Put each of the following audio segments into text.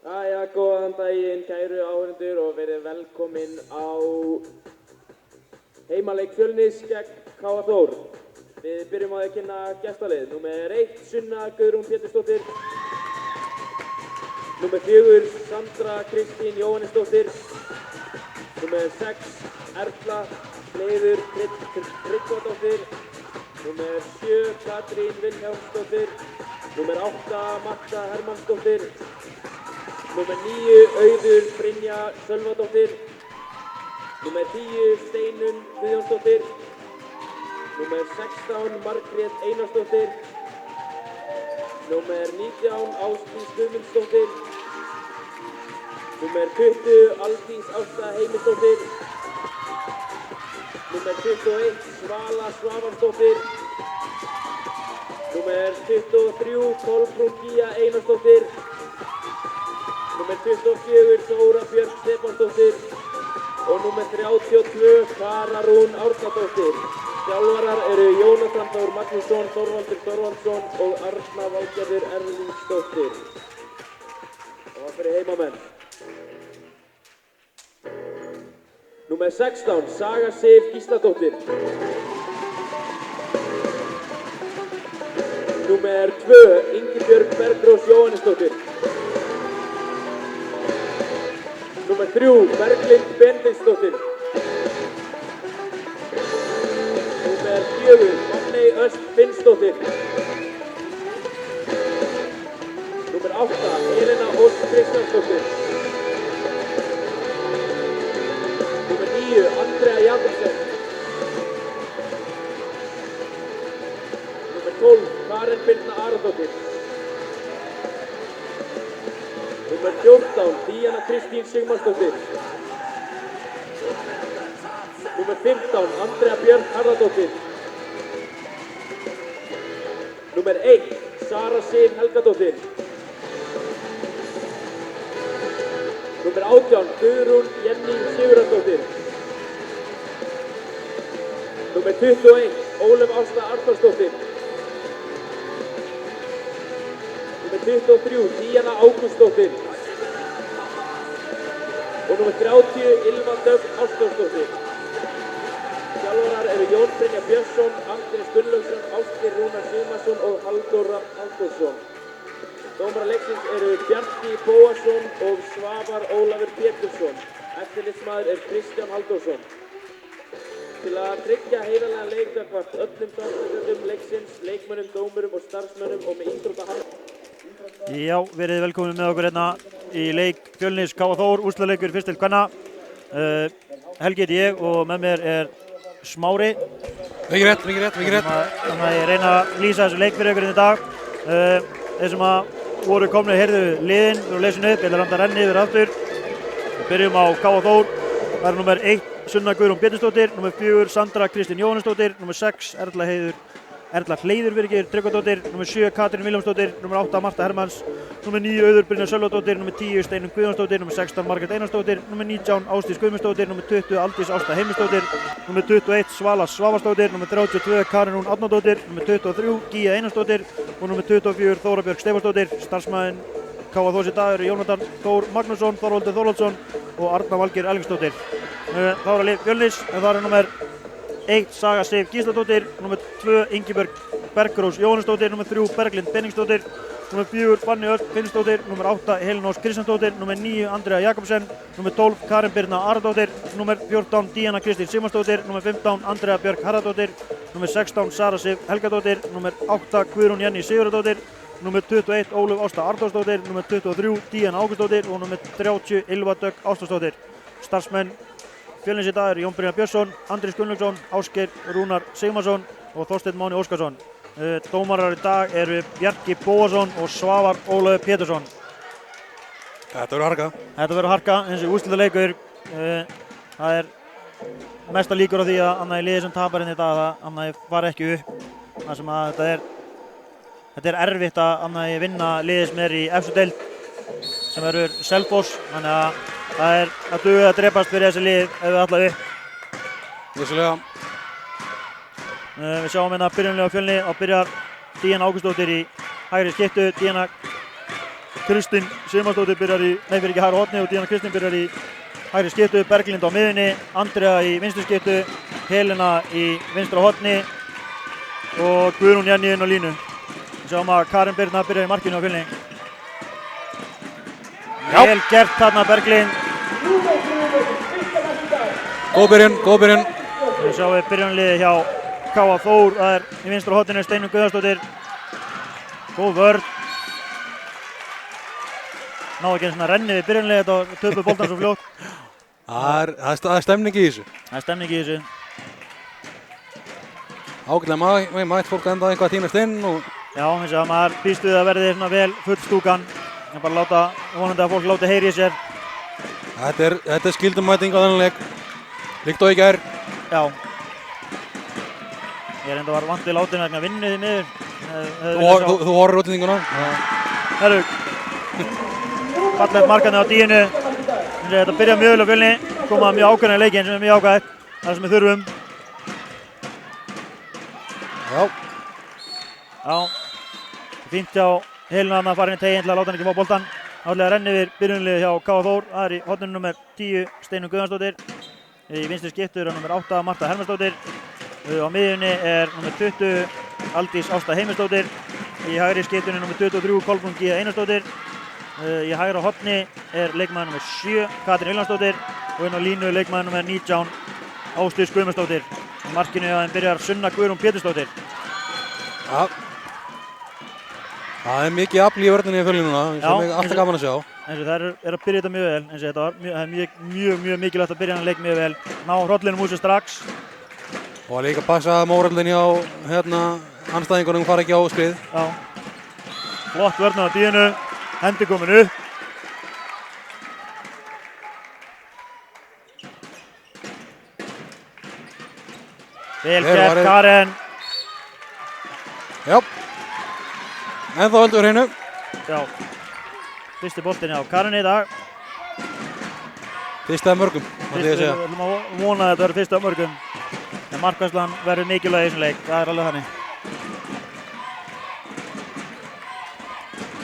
Jæja, góðan daginn, kæru áhorfendur og verið velkomin á heimaleik Fjölnis gegn K.A. Þór. Við byrjum á að kynna gestalið. Númer 1, Sunna Guðrún Pétursdóttir. Númer 4, Sandra Kristín Jóhannesdóttir. Númer 6, Erla Hleiður Tryggvadóttir. Númer 7, Katrín Vilhjálmsdóttir. Númer 8, Marta Hermannsdóttir. Númer 9, Auður Brynja Sölvadóttir. Númer 10, Steinun Guðjónsdóttir. Númer 16, Margrét Einarsdóttir. Númer 19, Ásdís Guðmundsdóttir. Númer 20, Aldís Ásta Heimisdóttir. Númer 21, Svala Svavarsdóttir. Númer 23, Kolbrún Gía Einarsdóttir. Númer 24, Þóra Björk Stefánsdóttir og númer 32, Klara Rún Árnadóttir. Þjálfarar eru Jónatan Þór Magnússon, Þorvaldur Þorvaldsson og Arna Valgerður Erlingsdóttir. Og það fyrir heimamenn. Númer 16, Saga Sif Gísladóttir. Númer 2, Ingibjörg Bergrós Jóhannesdóttir. Númer 3, Berglind Benediktsdóttir. Númer 4, Fanney Öst Finnsdóttir. Númer 8, Helena Ósk Kristjánsdóttir. Númer 9, Andrea Jakobsen. Númer 12, Karen Birna Aradóttir. Númer 14, Díana Kristín Sigmarsdóttir. Númer 15, Andrea Björk Harðardóttir. Númer 1, Sara Sif Helgadóttir. Númer 18, Guðrún Jenný Sigurðardóttir. Númer 21, Ólöf Ásta Arnarsdóttir. Númer 23, Díana Ágústsdóttir. Og númer 30, Ylva Dögg Ástórsdóttir. Þjálfarar eru Jón Brynjar Björnsson, Andrés Gunnlaugsson, Ásgeir Rúnar Sigmarsson og Halldór Rafn Halldórsson. Dómarar leiksins eru Bjarki Bóasson og Svavar Ólafur Pétursson. Eftirlitsmaður er Kristján Halldórsson. Til að tryggja heiðarlegan leik gagnvart öllum þátttakendum leiksins, leikmönnum, dómurum og starfsmönnum og með íþróttahald. Já, verið velkomin með okkur hérna í leik Fjölnis K.A. Þór, úrslitaleikur fyrst til kvenna. Helgi heiti ég og með mér er Smári. Mikið rétt. Þannig að ég reyna að lýsa þessu leik fyrir ykkur í dag. Þeir sem voru komnir heyrðu liðin og lesin upp, ég ætla að renna yfir aftur. Við byrjum á K.A. Þór. Það er númer 1, Sunna Guðrún Pétursdóttir, númer 4, Sandra Kristín Jóhannesdóttir, númer 6, Erla Hleiður Tryggvadóttir, númer 7, Katrín Vilhjálmsdóttir, númer 8, Marta Hermanns, númer 9, Auður Brynja Sölvadóttir, númer 10, Steinun Guðjónsdóttir, númer 16, Margrét Einarsdóttir, númer 19, Ásdís Guðmundsdóttir, númer 20, Aldís Ásta Heimisdóttir, númer 21, Svala Svavarsdóttir, númer 32, Karin Rún Árnadóttir, númer 23, Gía Einarsdóttir og númer 24, Þóra Björk Stefánsdóttir. Starfsmaðurinn K.A. Þórs í dag eru Jónatan Þór Magnússon, Þorvaldur Þorvaldsson og Arna Valgerður Erlingsdóttir. Þá er að lið Fjölnis, en það er númer 1, Saga Sif Gísladóttir, númer 2, Ingibjörg Bergrós Jóhannesdóttir, númer 3, Berglind Benediktsdóttir, númer 4, Fanney Öst Finnsdóttir, númer 8, Helena Ósk Kristjánsdóttir, númer 9, Andrea Jakobsen, númer 12, Karen Birna Aradóttir, númer 14, Díana Kristín Sigmarsdóttir, númer 15, Andrea Björk Harðardóttir, númer 16, Sara Sif Helgadóttir, númer 8, Guðrún Jenný Sigurðardóttir, númer 21, Ólöf Ásta Arnórsdóttir, númer 23, Díana Ágústsdóttir og númer 30, Ylva Dögg Ástórsdóttir. Starfsmenn Fjölnis í dag eru Jón Brynjar Björnsson, Andrés Gunnlaugsson, Ásgeir Rúnar Sigmarsson og Þorsteinn Máni Óskarsson. Dómarar í dag eru Bjarki Bóasson og Svavar Ólafur Pétursson. Þetta verður harka. Eins og úrslitaleikur. Það er mesta líkur á því að annað í liði sem tapar inn í dag að annað fari ekki upp. Það sem að þetta er erfitt að annað vinna liði sem er í efstu deild sem verður Selfoss. Þannig að það er að duga að drepast fyrir þessi lið ef við alla upp. Vissulega. Við sjáum hérna byrjunlega á Fjölni og byrjar Díana Ágústsdóttir í hægri skiptu. Díana Kristín Sigmarsdóttir byrjar í, nei fyrir ekki hægri horni og Díana Kristín byrjar í hægri skiptu, Berglind á miðunni, Andrea í vinstri skiptu, Helena í vinstra horni og Guðrún Jenny inn á línu. Við sjáum að Karin Birna byrjar í markinu á Fjölni. Vel gert þarna Berglind. Góð byrjun. Við sjáum við byrjunarliði hjá K.A. Þór, það er í vinstra horninu Steinunn Guðjónsdóttir. Góð vörn. Náðu ekki eins og renni við byrjunarliðið þetta og töpu boltan svo fljótt. Það er stemning í þessu. Það er stemning í þessu. Ágætlega mætt fólk enda eitthvað að tínast inn og... Já, eins og maður býst við að verði svona vel full stúkan. En bara láta, vonandi að fólk láti heyri í sér. Þetta er skildumæting á þennan leik. Líkt og í gær. Já. Ég er enda var vant við látinu vegna vinnu því miður. Þú horfir útlendinguna. Herru. Fallegt markandi á Díunu. Þetta byrja mjög vel á Fjölni. Koma mjög ákveðna í leikinn sem er mjög ákveðið. Það sem við þurfum. Já. Fínt hjá Helena að fara inn í teginn til að láta hann ekki fá boltan. Átlega renni yfir byrjunarliðið hjá K.A. Þór. Það er í horninu nummer 10 Steinunn Guðjónsdóttir. Í vinstri skiptu er nummer 8 Marta Hermannsdóttir. Á miðjunni er nummer 20 Aldís Ásta Heimisdóttir. Í hægri skiptunni nummer 23 Kolbrún G. Einarsdóttir. Í hægra horni er leikmaður nummer 7 Katrín Vilhjálmsdóttir og inn á línu leikmaður nummer 19 Ásdís Guðmundsdóttir. Í markinu hjá þeim byrjar Sunna Guðrún Pétursdóttir. Já. Það er mikið afl í vörninni í Fjölni núna, sem er alltaf gaman að sjá. Eins og það er að byrja þetta mjög vel, eins og þetta var mjög mikilvægt að byrja hann leik mjög vel. Ná hrollinum úr sér strax. Og líka passa að mórallin hjá anstæðingunum fara ekki á skrið. Já. Flott vörn á Díunu, hendi komin upp. Vel gert Karen. Já. En þá heldur hreinu. Já. Fyrsti boltinn á Karin í dag. Fyrsti af mörgum, Við ætlum að vona að þetta verður fyrsti af mörgum. En markvarslan verður mikilvæg í þessum leik, það er alveg þannig.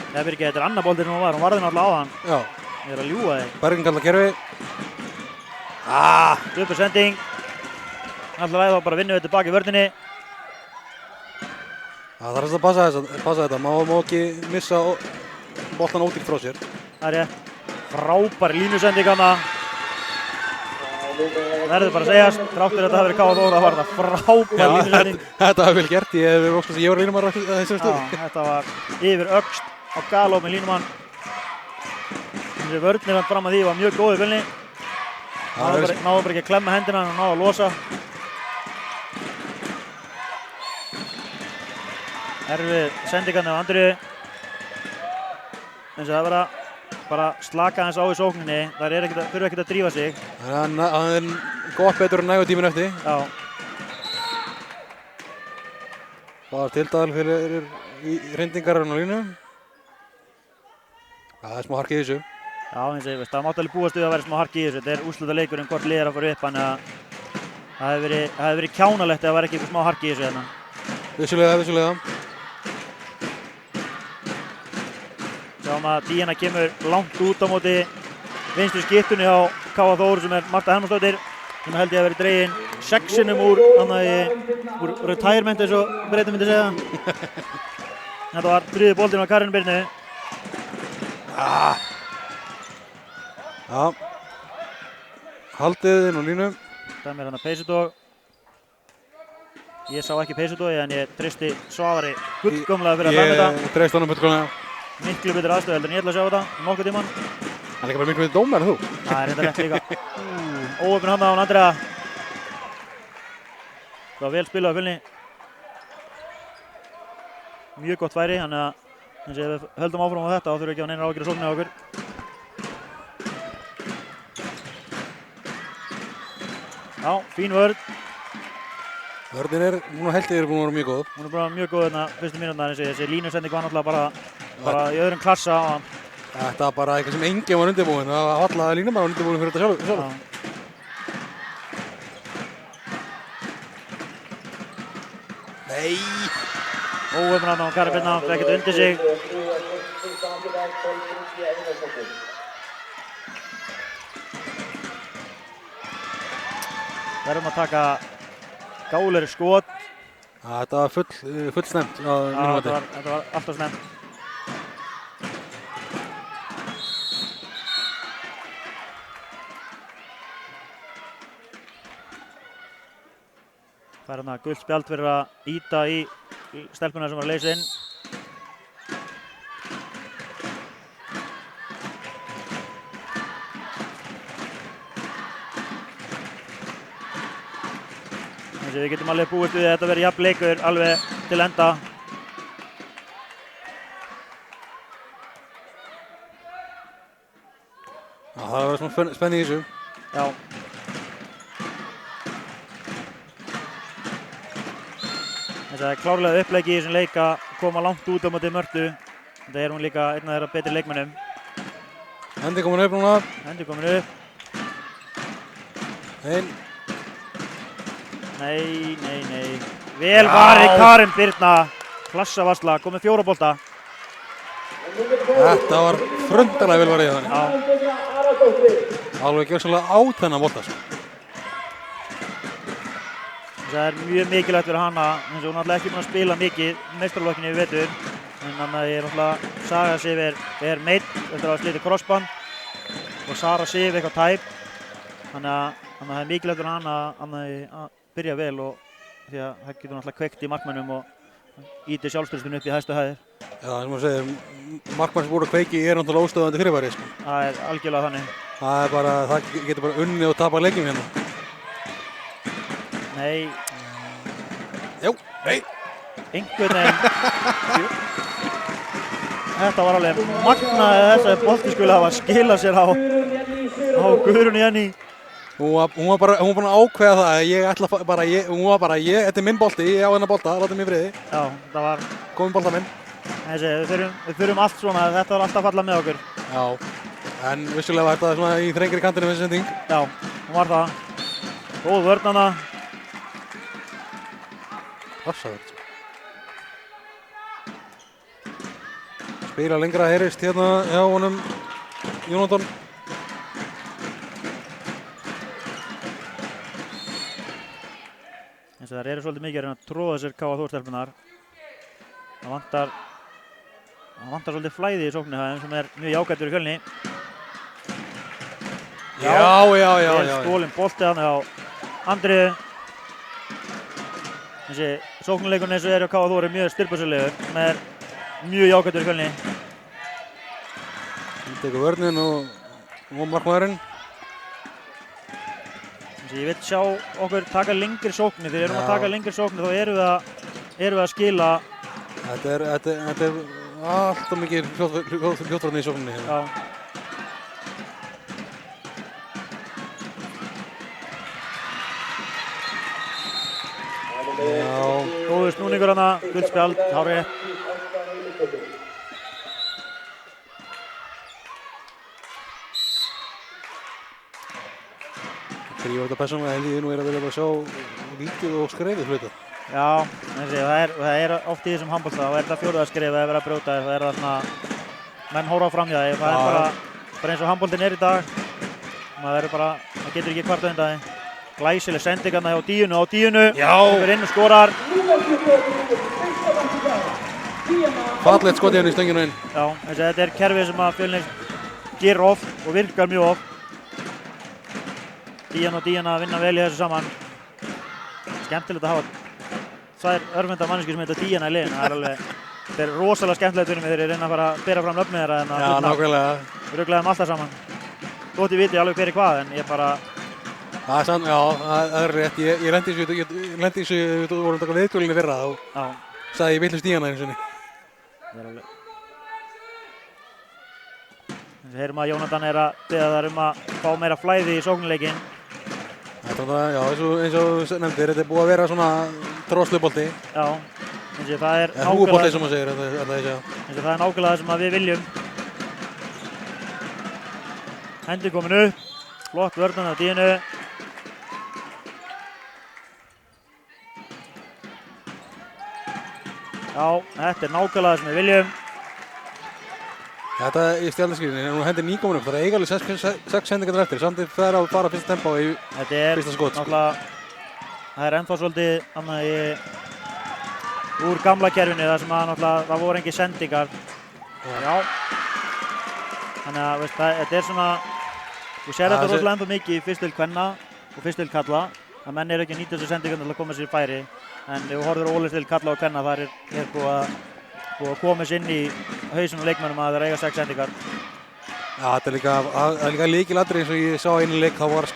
Það fyrir ekki, þetta er annar boltinn sem hún varði náttúrulega á hann. Já. Ég er að ljúga þig. Bergin kallar kerfi. Svipur sending. Alltaf læði þá bara vinnum við tilbaka í vörninni. Það þarf að passa þetta, má ekki missa boltan ódýrt frá sér. Það er rétt. Frábær línusending hana. Verður bara að segjast, þrátt fyrir að þetta hafi verið K.A. Þór, það var þetta frábær línusending. Þetta var vel gert, ég var línumann að þessum stöðu. Já, þetta var yfir öxl á galop með línumann. Þessi vörnir hann fram að því var mjög góð í Fjölni. Náðu bara ekki að klemma hendina og náðu að losa. Erfið sendingarni á Andriu. Eins og það verða bara slaka hans á í sókninni. Það þurfa ekkert að drífa sig. Það er gott betur en nægu tíminn eftir. Já. Það var tildal fyrir hrindingarinn á línu. Það er smá hark í þessu. Já, eins og það mátti alveg búast við að vera smá hark í þessu. Þetta er úrslitaleikurinn hvort lið er að fara upp, þannig að það hefði verið kjánalegt ef það var ekki eitthvað smá hark í þessu hérna. Vissulega. Sjáum að Díana kemur langt út á móti vinstri skiptunni á K.A. Þór sem er Marta Hermannsdóttir sem held ég að verið dregin 6 úr retirement eins og Breyti myndi segja. Þetta var þriði boltinn á Karin Birnu. Já. Haldið inn á línu. Það er hann að peysudóg. Ég sá ekki peysudógi en ég treysti Svavari fullkomlega fyrir að fram þetta. Ég treysti honum fullkomlega. Miklu betur aðstöðu heldur en ég ætla að sjá þetta nokkuð tímann. Það er líka bara miklu betur dómar en þú. Það er reynda rétt líka. Óöfn handa á hann Andrea. Það var vel spilað á Fjölni. Mjög gott færi, þannig að eins og ef við höldum áfram á þetta þá þurfum við ekki á neinar áhyggjur að sókna á okkur. Já, fín vörn. Vörnin er, núna held ég búin að vera mjög góð. Hún er bara mjög góð þarna fyrstu mínúturnar, þessi línusending var náttúrulega bara í öðrum klassa á hann. Þetta var bara eitthvað sem enginn var undirbúinn, það var alltaf línumann undirbúinn fyrir þetta sjálf. Nei! Óöfn hann á Karin Birna, fekk þetta undir sig. Verðum að taka gáleri skot. Þetta var full snemmt á mínu mati. Þetta var alltaf snemmt. Það er gult spjald fyrir að ýta í stelpuna sem var að leysa inn. Við getum alveg búist við að þetta verði jafn leikur alveg til enda. Já, það var svona spenning í þessu. Já. Það er klárlega uppleggi í þessum leik að koma langt út á móti Mörtu. Þetta er hún líka einn af þeirra betri leikmönnum. Hendi komin upp núna. Hendi komin upp. Einn. Nei. Vel varið Karen Birna. Klassavarsla, komið 4 bolta. Þetta var frundalega vel varið þannig. Já. Alveg gjörsamlega á þennan bolta. Það er mjög mikilvægt fyrir hana, eins og hún er náttúrulega ekki búin að spila mikið meistaraflokkinni í vetur. En þannig að ég er náttúrulega, Saga Sif er meidd eftir að hafa slitið krossband og Sara Sif eitthvað tæp. Þannig að það er mikilvægt fyrir hana að byrja vel og því að það getur náttúrulega kveikt í markmönnum og ýtir sjálfstraustinu upp í hæstu hæðir. Já, eins og maður segir, markmann sem voru að kveiki er náttúrulega óstöðandi fyrirbæri. Það er algjörlega þannig. Það getur bara unnið og tapað leikjum hérna. Nei. Jú, nei. Einhvern veginn. Þetta var alveg magnað að þess að bolti skulle hafa skilað sér á Guðrúnu Jenný. Hún var búin að ákveða það að ég ætla bara, þetta er minn bolti, ég á þennan bolta, láta mig í friði. Já, það var kominn bolta minn. Við þurfum allt svona, þetta var alltaf fallað með okkur. Já, en vissulega var þetta svona í þrengri kantinu með þessi sending. Já, hún var það. Góð vörnana. Hafsaður. Spila lengra heyrist hérna hjá honum Jónatan. Það eru svolítið mikið að reyna að tróða sér K.A. Þór-stelpunar. Það vantar svolítið flæði í sóknarhæðum sem er mjög jákvæður í Fjölni. Já. Stólinn bolti þarna á Andriðu. Þessi sóknarleikurinn eins og er á K.A. Þór er mjög styrpuslegur sem er mjög jákvæður í Fjölni. Hún tekur vörnin og markmaðurinn. Ég vil sjá okkur taka lengri sóknir. Þegar við erum að taka lengri sóknir þá erum við að skila. Þetta er alltaf mikið hljóðvarni í sókninni hérna. Já. Góður snúningur hana, gult spjald, hárrétt. Þegar ég var þetta persónulega held ég nú að vilja bara sjá lítið og skrefið hluta. Já, það er oft í þessum handbolta, þá er þetta fjórða skref að vera að brjóta, það er það svona, menn hóra á framhjá það er bara eins og handboltin er í dag, maður getur ekki kvart undan því. Glæsileg sending hérna hjá Díunu á Díunu, yfir inn og skorar. Fallegt skot hérna í stönginu inn. Já, þetta er kerfið sem að Fjölnir gerir oft og virkar mjög oft. Díana og Díana vinna vel í þessu saman. Skemmtilegt að hafa tvær örvenda manneskjur sem heita Díana í liðinu. Þetta er rosalega skemmtilegt fyrir mig þegar ég reyna að fara að bera fram nöfn með þeirra. Já, nákvæmlega. Við ruglaðum alltaf saman. Þótt ég viti alveg hver er hvað, en ég bara... Það er rétt. Ég lendi í þessu, við vorum að taka viðtölinni fyrra og sagði ég vitlaust Díana einu sinni. Það er alveg... Við heyrum að Jónatan er að biðja þar að fá meira flæði í sóknarleikinn. Þetta er eins og nefndir, þetta er búið að vera svona tróðslubolti. Já, eins og það er húbolti sem maður segir, eins og það er nákvæmlega það sem við viljum. Hendi komin upp, flott vörðan af Díunu. Já, þetta er nákvæmlega það sem við viljum. Þetta í stjálnaskýrinni, hún hendir nýkomin upp, það eiga alveg 6 sendingar eftir, samt fer að fara fyrsta tempo í fyrsta skot. Það ennþá svolítið úr gamla kerfinu þar sem það voru engin sendingar. Já. Þannig að þetta svona, þú sér þetta rosalega ennþá mikið í fyrst til kvenna og fyrst til kalla, að menn ekki að nýta þessu sendingar til að koma sér í færi. En ef þú horfir ólega til kalla og kvenna, þar búið að koma sér inn í hausinn og leikmennum að það eiga 6 sendingar. Já, þetta er líka lykilatriði eins og ég sá einu leik, þá var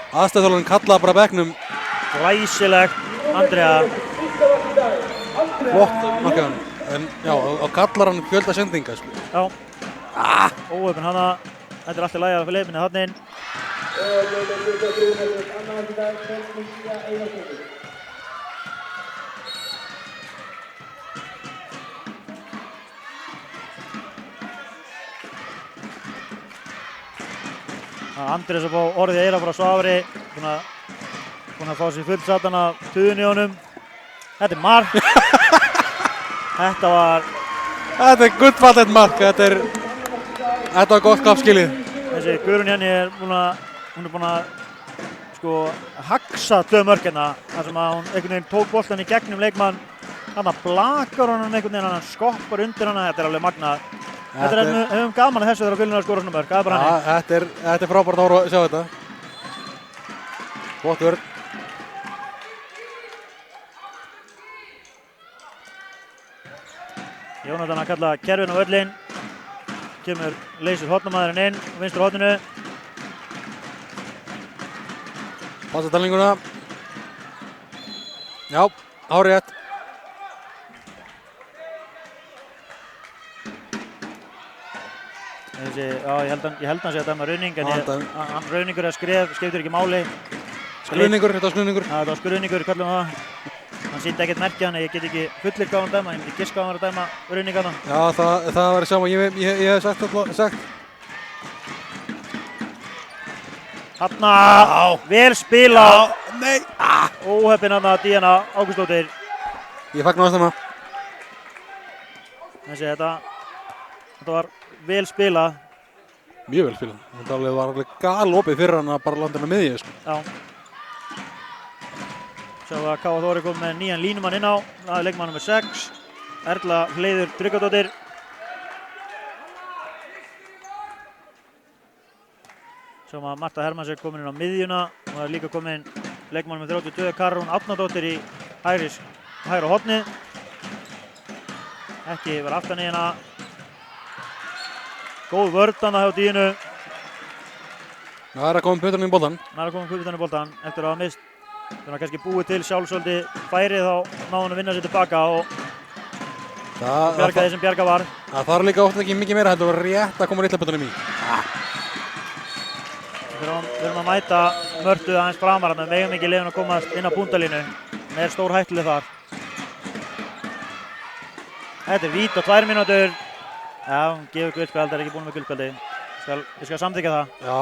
aðstæðarþjálfarinn kallaði bara bekknum. Glæsilegt, Andrea. Flott markaðan, en já, á kallar hann fjölda sendinga, sko. Já. Óöfn hana, þetta er allt í lagi að fyrir leifminni þarna inn. Andrés að fá orðið eira frá Svavari, búinn að fá sér fullsatan af tuðun í honum. Þetta er mark. Þetta er gullfallegt mark, þetta var gott kappskilið. Þessi Guðrún Jenny hún er búinn að haxa 2 mörk hérna, þar sem að hún einhvern veginn tók boltann í gegnum leikmann. Þarna blakar hann einhvern veginn, hann skoppar undir hana, þetta er alveg magnað. Höfum gaman að þessu þegar Guðrún er að skora svona mörk, það er bara hann. Þetta er frábært að sjá þetta. Gott vörn. Jónatan að kalla kerfin á völlinn. Leysir hornamaðurinn inn á vinstra horninu. Passa talninguna. Já, hárrétt. Ég held hann sé að dæma rauning, en rauningur skiptir ekki máli. Skruðningur, þetta var skruðningur. Já, þetta var skruðningur, kallum það. Hann sýndi ekkert merkja hann, ég get ekki fullir hvað hann dæma, ég myndi giska hvað hann var að dæma rauningana. Já, það var sama, ég hef sagt. Þarna, vel spilað. Nei. Óheppin hann að Díana Ágústsdóttir. Ég fagnar aðstæma. Þetta var vel spilað. Mjög vel spilað. Þetta var alveg galopið fyrir hann að bara landa hann að miðju, sko. Já. Svo var K.A. Þóri komið með nýjan línumann inn á. Það er leikmann nr. 6. Erla Hleiður Tryggvadóttir. Svo var Marta Hermanns komin inn á miðjuna. Og það er líka komin leikmann nr. 32, Karún Árnadóttir í hægra hornið. Ekki var aftan í hérna. Góð vörðana hjá Dínu. Það er að koma putarinn í boltan. Eftir að hafa mist. Þannig að kannski búið til sjálfsvöldi færið, þá náði hann að vinna sér tilbaka og bjarga því sem bjarga var. Það þarf líka oft ekki mikið meira, þetta var rétt að koma litla putarinn í. Við erum að mæta Mörtu aðeins framar, en við megum ekki leyfa hann að komast inn á púntalínu. Hann er stór hættuleg þar. Þetta er vít og 2 mínútur. Já, hún gefur guldspjald, það er ekki búin með guldspjaldi. Ég skal samþykkja það. Já.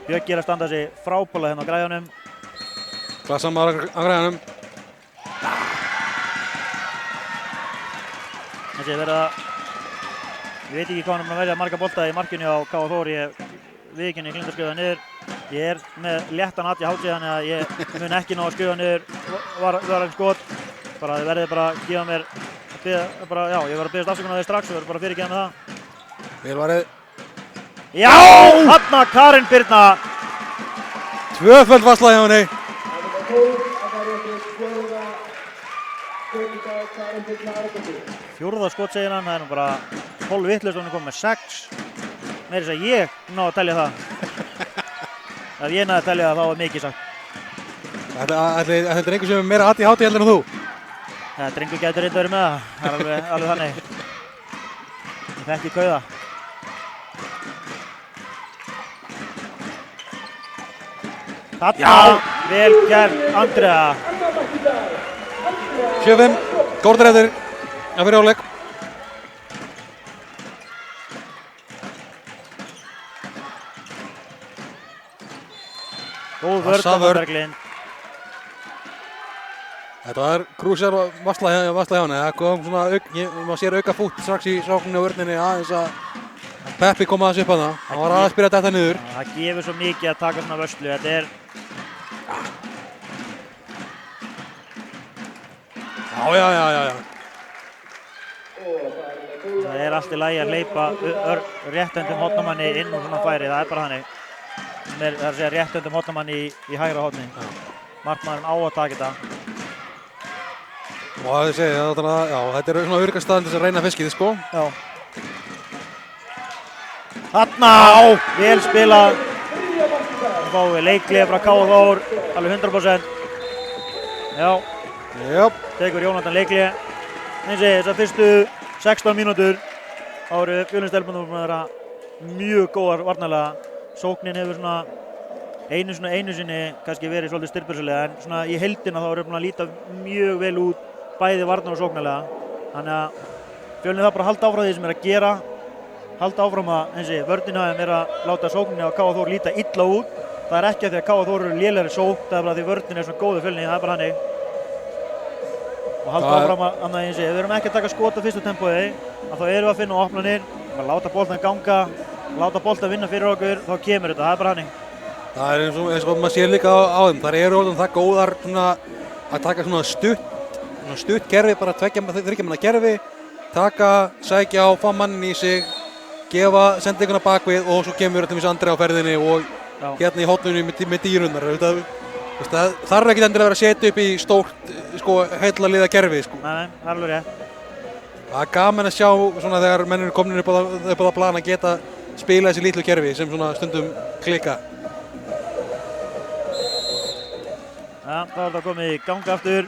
Björk að standa sig frábælega hérna á græðunum. Klassan maður á græðunum. Ég veit ekki hvað hann er að velja marga bolta í markinu á K.A. Þór. Viðurkenni gleymt að skrifa það niður. Ég er með léttan ADHD, þannig að ég mun ekki ná að skrifa niður varðan skot. Þið verðið bara að gefa mér, ég verð að biðjast afsökunar á því strax og verð bara að fyrirgefa með það. Vel varðið. Já! Þarna Karin Birna. 2 varsla hjá henni. Fjórða skot segir hann, það er nú bara hálfvitlaust og hann er komið með 6. Meira þess að ég náði að telja það. Ef ég náði að telja það, þá var mikið sagt. Þetta er einhver sem er meira ADHD heldur en þú. Þetta drengur getur reynd að vera með það. Það er alveg þannig. Ég þekki kauða. Þarna, vel gert Andrea. 7-5, korter eftir að fyrir áleik. góð vörn á Berglind. Þetta var krúsjar varsla hjá henni. Það kom svona, maður sér auka fút strax í sókninni og vörninni aðeins að Peppi kom aðeins upp að það. Hann var aðeins byrjað að detta niður. Það gefur svo mikið að taka svona vörslu. Þetta er... Já. Það er allt í lagi að hleypa réttöndum hornamanni inn úr svona færi. Það er bara þannig. Það er að segja réttöndum hornamanni í hægra horni. Markmaðurinn á að taka þetta. Og það ég segi, þetta er svona öryggastaðan til að reyna fiskið, sko. Já. Þarna! Vel spilað. Það fáum við leikliða frá K.A. alveg 100%. Já. Tekur Jónatan leikliða. Eins og þessar fyrstu 16 mínútur eru Fjölnistelpunum búin að vera mjög góðar varnarlega. Sóknin hefur svona einu sinni kannski verið svolítið styrpursulega en svona í heildina þá eru búin að líta mjög vel út bæði varnar og sóknarlega. Þannig að Fjölnir það bara að halda áfram því sem er að gera. Halda áfram að eins og vörnin er að láta sókninni á K.A. Þór líta illa út. Það er ekki að því að K.A. Þór eru lélegri sókn, það er bara því vörnin er svona góðu Fjölnir, það er bara hannig. Og halda áfram að eins og ef við erum ekki að taka skot á fyrstu tempói, þá erum við að finna opnanir, bara láta boltan ganga, láta boltan vinna fyrir okkur, þá kemur þetta, það er bara hannig. Það er eins og maður sér líka á þeim, þar eru orðin það góðar svona, að taka svona stutt gerfi, bara þriggja manna gerfi, taka, sækja á, fá mannin í sig, gefa sendinguna bakvið og svo kemur til Andri á ferðinni og hérna í hotnunni með dýrunnar. Það þarf ekki endilega að vera að setja upp í stórt heilla liða kerfi. Nei, það er alveg rétt. Það er gaman að sjá svona þegar menn eru komin upp á það plan að geta spila þessi litlu kerfi sem svona stundum klika. Já, þá er það komið í ganga aftur.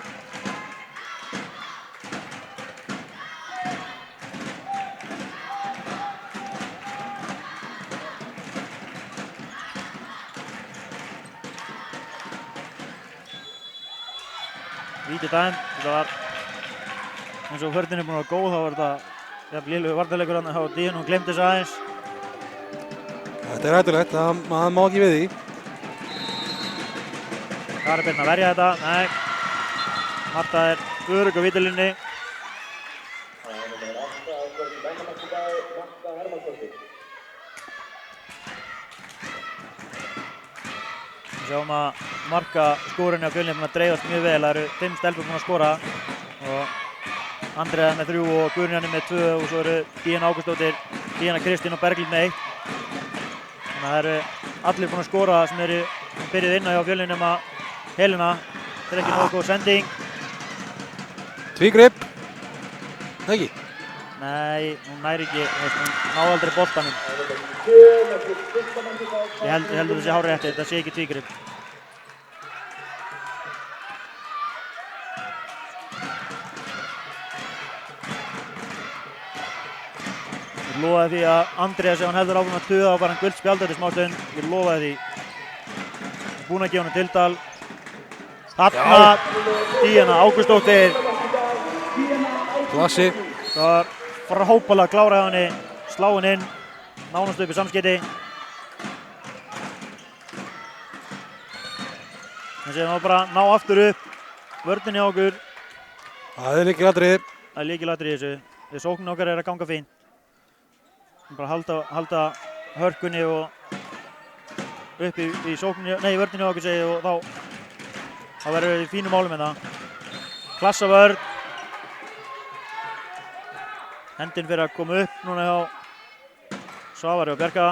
Vítið dæm, þetta var eins og vörnin er búin að vera góð, þá var þetta lélegur varnarleikur hann á díun og glemdi þess aðeins. Þetta er hættulegt, það má ekki við því. Kari Birna verja þetta, nei. Marta er örugg á vítalínunni. Við sjáum að markaskórunni á Fjölni er búin að dreifast mjög vel. Það eru 5 stelpur búin að skora og Andrea með 3 og Guðrún með 2 og svo eru Díana Ágústóttir, Díana Kristín og Berglind með 1. Þannig að það eru allir búin að skora sem eru byrjuð inn á hjá Fjölni nema Helena. Þetta er ekki nógu góð sending. Tvígrip. Ekki? Nei, hún næri ekki, hún ná aldrei boltanum. Ég held að það sé hárrétt, þetta sé ekki tvígrip. Ég lofaði því að Andreas, ef hann heldur áfram að tuða, þá var hann gult spjald eftir smástund. Ég lofaði því. Búin að gefa hann tiltal. Þarna Díana Ágústóttir. Klassi. Það var frábælega klára hjá henni, slá henni inn, nánast upp í samskeyti. Þannig að það bara ná aftur upp, vörnin hjá okkur. Það er lykilatriði. Það er lykilatriði í þessu. Þegar sóknin okkar er að ganga fínt. Bara halda hörkunni og upp í sóknin, nei vörnin hjá okkur segi og þá verður við í fínum málum með það. Klassa vörn. Hendinn fyrir að koma upp núna hjá Svavari og Bjarka.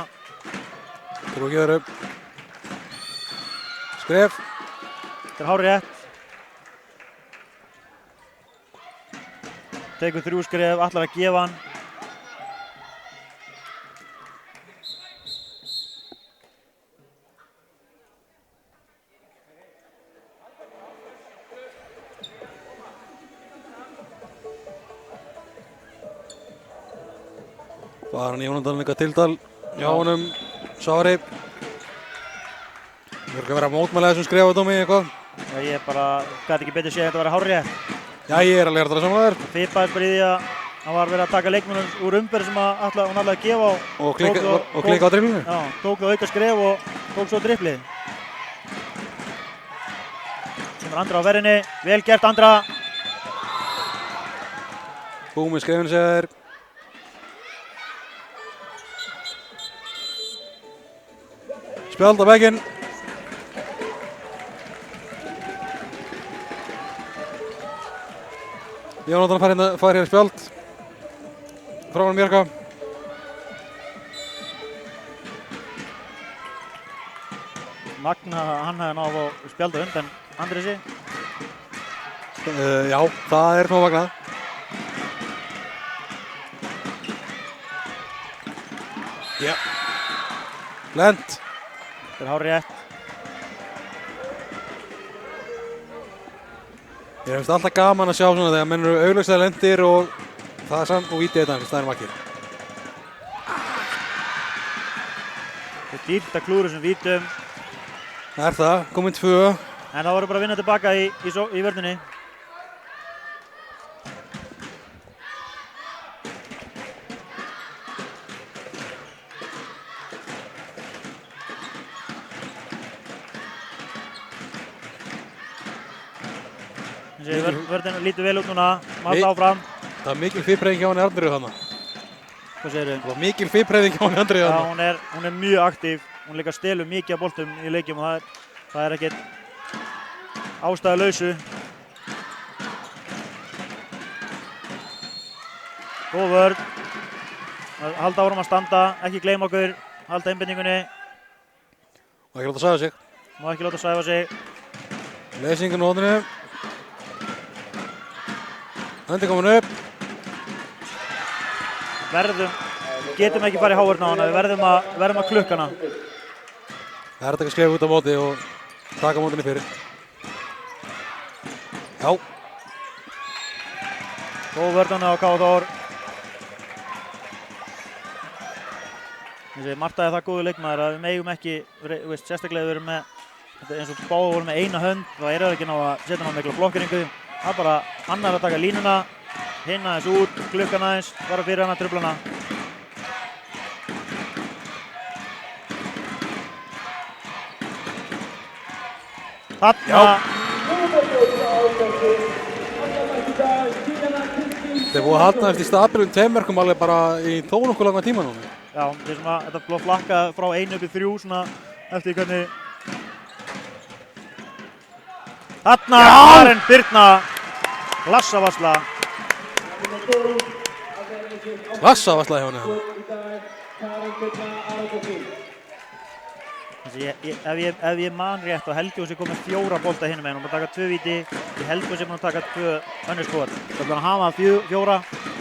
Þú að gefa þér upp. Skref. Þetta er hárrétt. Tekur 3 skref, ætlar að gefa hann. Var hann í Jónatan líka tiltal hjá honum Svavari. Þú verður ekki að vera að mótmæla þessum skrefadómi eitthvað? Já, ég bara gæti ekki betur séð að þetta væri hárrétt. Já, ég er alveg að samanlega þér. Fipaðist bara í því að hann var verið að taka leikmönnum úr umferð sem hún ætlaði að gefa og klikka á driblinu. Já, tók það auka skref og tók svo driblið. kemur Andra á verðinni, vel gert Andra. Búmi skrifin sér. Spjald á vegginn. Jónatan fær hér spjald. Frá hann Bjarka. Magna hann hefði náð að spjalda undan Andresi. Já, það er smá magnað. Já. Lent. Þetta er hár rétt. Ég finnst alltaf gaman að sjá svona þegar menn eru augljóslega lendir og það er samt og vítið þetta finnst það er makkir. Þetta er dýrt að klúra þessum vítum. Það er það, kominn 2. En það voru bara að vinna tilbaka í vörðinni. Vörðin lítur vel út núna, Malta áfram. Það var mikil fyrrbreyðing hjá henni Arnröðu þarna. Hvað segirðu? Það var mikil fyrrbreyðing hjá henni Arnröðu þarna. Já, hún er mjög aktív. Hún líka stelur mikið af boltum í leikjum og það er ekkert ástæðulausu. Góð vörn. Halda áfram að standa, ekki gleyma okkur, halda einbindningunni. Má ekki láta sæfa sig. Má ekki láta sæfa sig. Leysingin á hóðinu. Hendi komin upp. Getum ekki farið í hávörna á hana, við verðum að klukkana. Það er þetta ekki að skrifa út á móti og taka mótinni fyrir. Já. Góð vörn á K.A. Þór. Marta er það góður leikmaður að við megum ekki, sérstaklega við erum með, eins og báða vorum með eina hönd, þá er það ekki ná að setja ná mikla blokkeringu. Það er bara annar að taka línuna, hinn aðeins út, klukkan aðeins, bara fyrir hann að truflana. Þarna! Þeir búið að halda eftir staðbyrjum 2 mörkum alveg bara í þó nokkuð langa tíma núna. Já, þetta blóð flakka frá 1 upp í 3 svona eftir hvernig. Þarna, Karen Birna, Lassavarsla. Lassavarsla hjá henni. Ef ég man rétt og Helgi sé komið 4 bolta hinum meginn og maður taka 2 víti, ég Helgi sé maður taka 2 önnur skot. Það er bara að hafa 4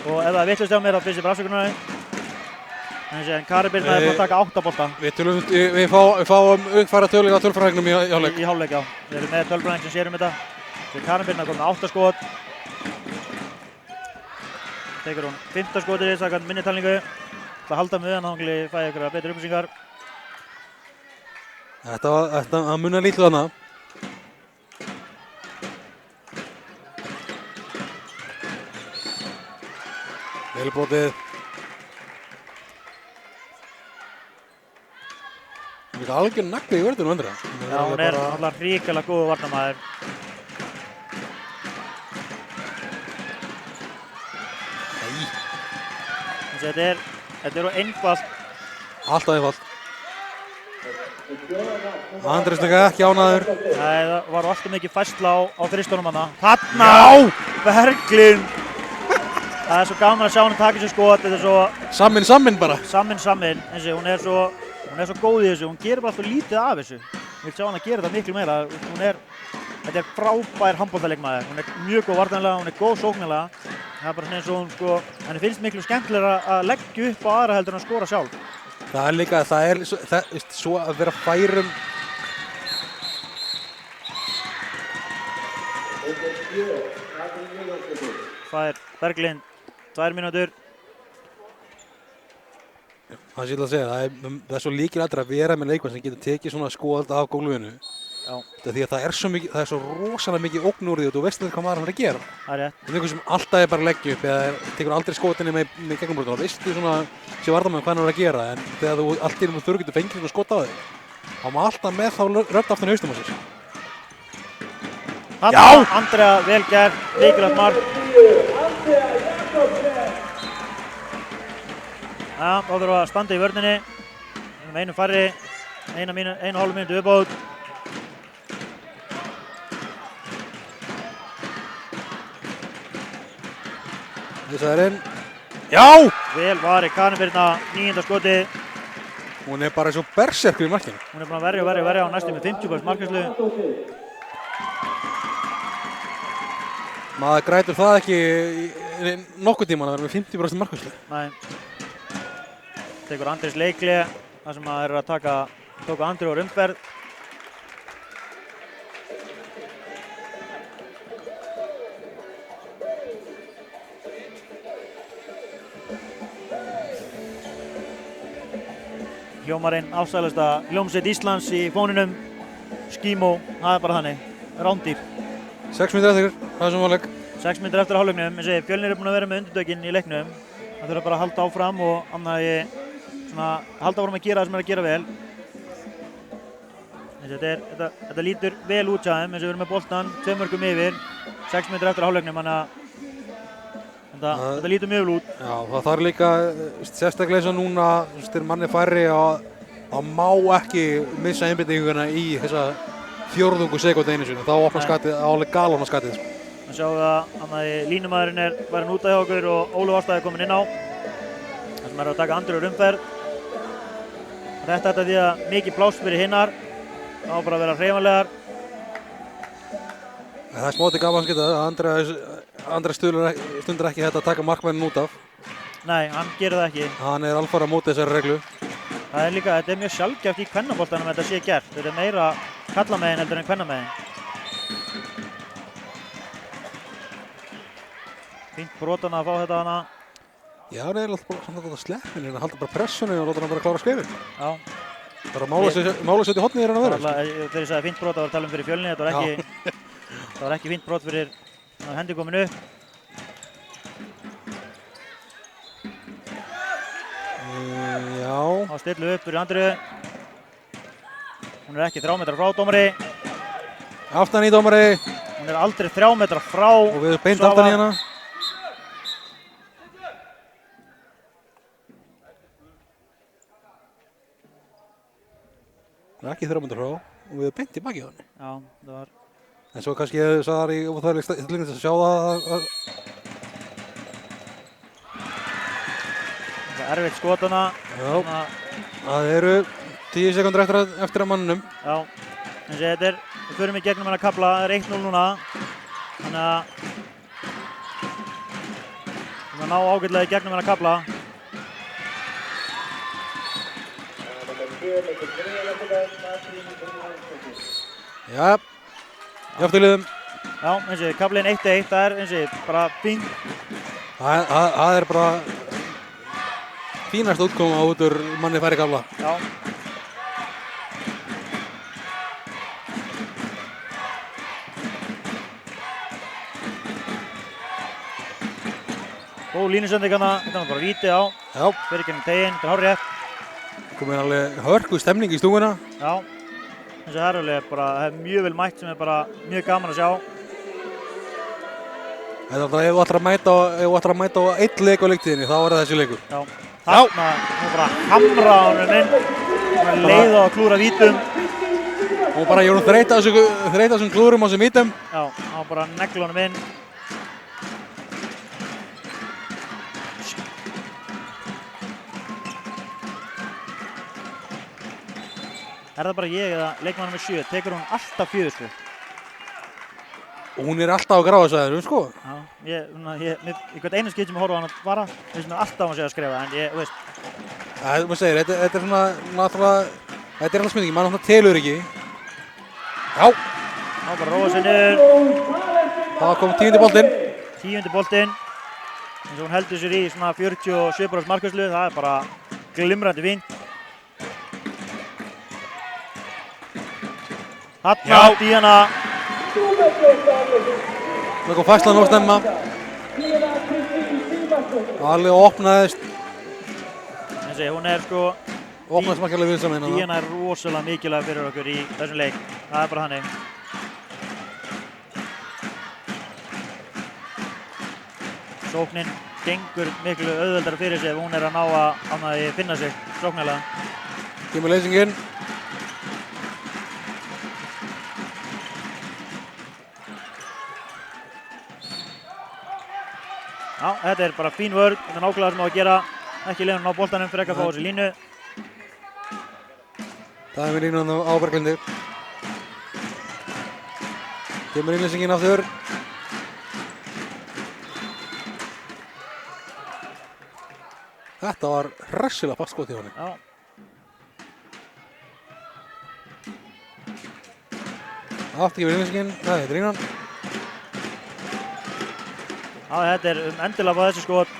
og ef það er vitlaust hjá mér þá finnst ég bara afsökunar. En Karen Birna er búin að taka 8 bolta. Við fáum uppfæra töluleika á tölfræðingnum í hálfleik. Í hálfleik, já. Við erum með tölfræðing sem sérum þetta. Karen Birna kom með 8 skot. Tekur hún 15 skotið samkvæmt minni talningu. Það halda með hann þá fæði ykkur betri upplýsingar. Þetta munar lítið þarna. Velbrotið. Það er algjör nagli í vörðinu Andra. Já, hún er alltaf hrikalega góð varnarmaður. Nei. Þetta er einfalt. Alltaf einfalt. Andris líka ekki ánæður. Nei, það var alltaf mikið færsla á þristunum hana. Þarna! Berglind! Það er svo gaman að sjá hann taka sér skot. Þetta er svo... Samin bara. Samin. Hún er svo góð í þessu. Hún gerir bara alltaf lítið af þessu. Ég vil sjá hann að gera þetta miklu meira. Þetta er frábær handboltaleikmaður. Hún er mjög góð varnarlega, hún er góð sóknarlega. Það er bara eins og hún henni finnst miklu skemmtilegra að leggja upp á aðra heldur en að skora sjálf. Það er líka, svo að vera færum. Fær Berglind 2 mínútur. Það sé ég að segja, það er svo líkilatriði að vera með leikmann sem getur tekið svona skot af gólfinu. Já. Því að það er svo rosalega mikið ógn úr því og þú veist hvað maður er að gera. Það er rétt. Það er eitthvað sem alltaf er bara að leggja upp eða tekur aldrei skotinni með gegnumbrotinu og veistu svona sem varðarmann hvað hann er að gera en þegar þú allt í einu þurfi getur fengið og skot á þig þá má alltaf með þá rödd aftan í haustum á sér. Já! Andrea, vel gert, mikilvægt mark. Já, þá þurfum við að standa í vörninni. Einu færri, 1,5 mínútu viðbót. Þess inn. Já! Vel varið Karin Birna, 9. skotið. Hún bara eins og berserkur í markinu. Hún búin að verja á næstum með 50% markværslu. Maður grætur það ekki nokkuð tíman að vera með 50% markværslu. Nei. Tekur Andrés leikli, þar sem að að tóku Andri úr umferð. Hljómarinn ásælasta hljómsveit Íslands í fóninum, Skímó, það bara þannig, rándýr. 6 mínútur eftir, það er sem var leik. 6 mínútur eftir hálfleiknum, Fjölnir búin að vera með undirtökin í leiknum. Það þurfa bara að halda áfram og halda áfram að gera það sem að gera vel. Þetta lítur vel út hjá þeim, við erum með boltan, 2 mörkum yfir, 6 mínútur eftir hálfleiknum, þannig að þetta lítur mjög vel út. Já, það þarf líka, sérstaklega eins og núna, þegar manni færri að má ekki missa einbeitinguna í þessa 4 sekúndu einu sinni, þá opnar skatið, álega galopnar skatið. Við sjáum að línumæðurinn var út af hjá okkur og Ólöf Ásta er komin inn á. Það sem að taka Andri úr umferð. Þetta því að mikið pláss fyrir hinnar, þá bara að vera hreyfanlegar. Það er smótið gaman að skita að Andri stundur ekki þetta að taka markmennin út af. Nei, hann gerir það ekki. Hann er alfara á móti þessari reglu. Þetta er mjög sjaldgæft í kvennaboltanum að þetta sé gert. Þetta er meira kallamegin heldur en kvennamegin. Fínt brotan að fá þetta hana. Já, hann er alltaf bara að sleppin, hann halda bara pressunni og láta hann bara klára skrifin. Já. Bara mála sér til hotnið hann að vera. Þegar ég sagði fínt brot að tala fyrir Fjölni, þetta var ekki fínt brot fyrir hendi komin upp. Já. Þá stillu upp fyrir Andriðu. Hún er ekki 3 metrar frá dómari. Aftan í dómari. Hún er aldrei 3 metrar frá. Og við erum beint aftan í hana. Hún er ekki 3 metrar frá og við erum beint í baki á henni. Já, það var... En svo kannski ég sagði þar í óþægileg stilling til að sjá það að... Það er erfitt skotana. Já, það eru 10 sekúndur eftir að manninum. Já, við förum í gegnum hennar kafla, það er 1-0 núna. Þannig að við ná ágætlega í gegnum hennar kafla. Já, jafnliðum. Já, kaflinn 1-1, það er bara fínt. Það er bara fínast útkoma út úr manni færi kafla. Já. Góð línusending hana, þetta er bara víti á. Já. Fyrir gennum teginn, þetta er hárrétt. Komið alveg hörku stemning í stúguna. Já. Það er alveg bara, það er mjög vel mætt sem er bara mjög gaman að sjá. Ef þú ætlar að mæta á einn leik á leiktíðinni, þá er það þessi leikur. Já. Þarna, hún bara hamra á honum inn. Hún er leið á að klúra vítum. Hún bara, ég voru þreyta þessum klúrum á þessum vítum. Já, hún bara negla honum inn. Er það bara ég eða leikmann nr. 7, tekur hún alltaf fjöðurskrið? Hún er alltaf á gráðasvæðinu, sko. Já, í hvert einu skipti sem ég horfa á hann að vara, finnst mér alltaf að sé að skrifa, en ég, veist. Maður segir, þetta er svona, náttúrulega, þetta er alltaf spurningi, maður náttúrulega telur ekki. Já. Ná bara róa sér niður. Það kom 10. boltinn. 10. boltinn. Eins og hún heldur sér í svona 47% markværslu, það er bara glimrandi fínt. Þarna Díana. Það kom fæslan of snemma. Alveg opnaðist. Hún er sko... Opnaðist makkarlega vinsam hérna. Díana er rosalega mikilvæg fyrir okkur í þessum leik. Það er bara þannig. sóknin gengur miklu auðveldara fyrir sig ef hún að ná að finna sig sóknarlega. Kemur leysingin. Já, þetta bara fín vörn, þetta nákvæmlega sem á að gera, ekki leiðan ná boltanum fyrir ekki að fá þessi línu. Það er með línu á Berglindi. Kemur innleysingin aftur. Þetta var hressilega fast skot í honum. Já. Aftur kemur innleysingin. Nei, þetta er línan. Já, þetta endilega á þessi skot.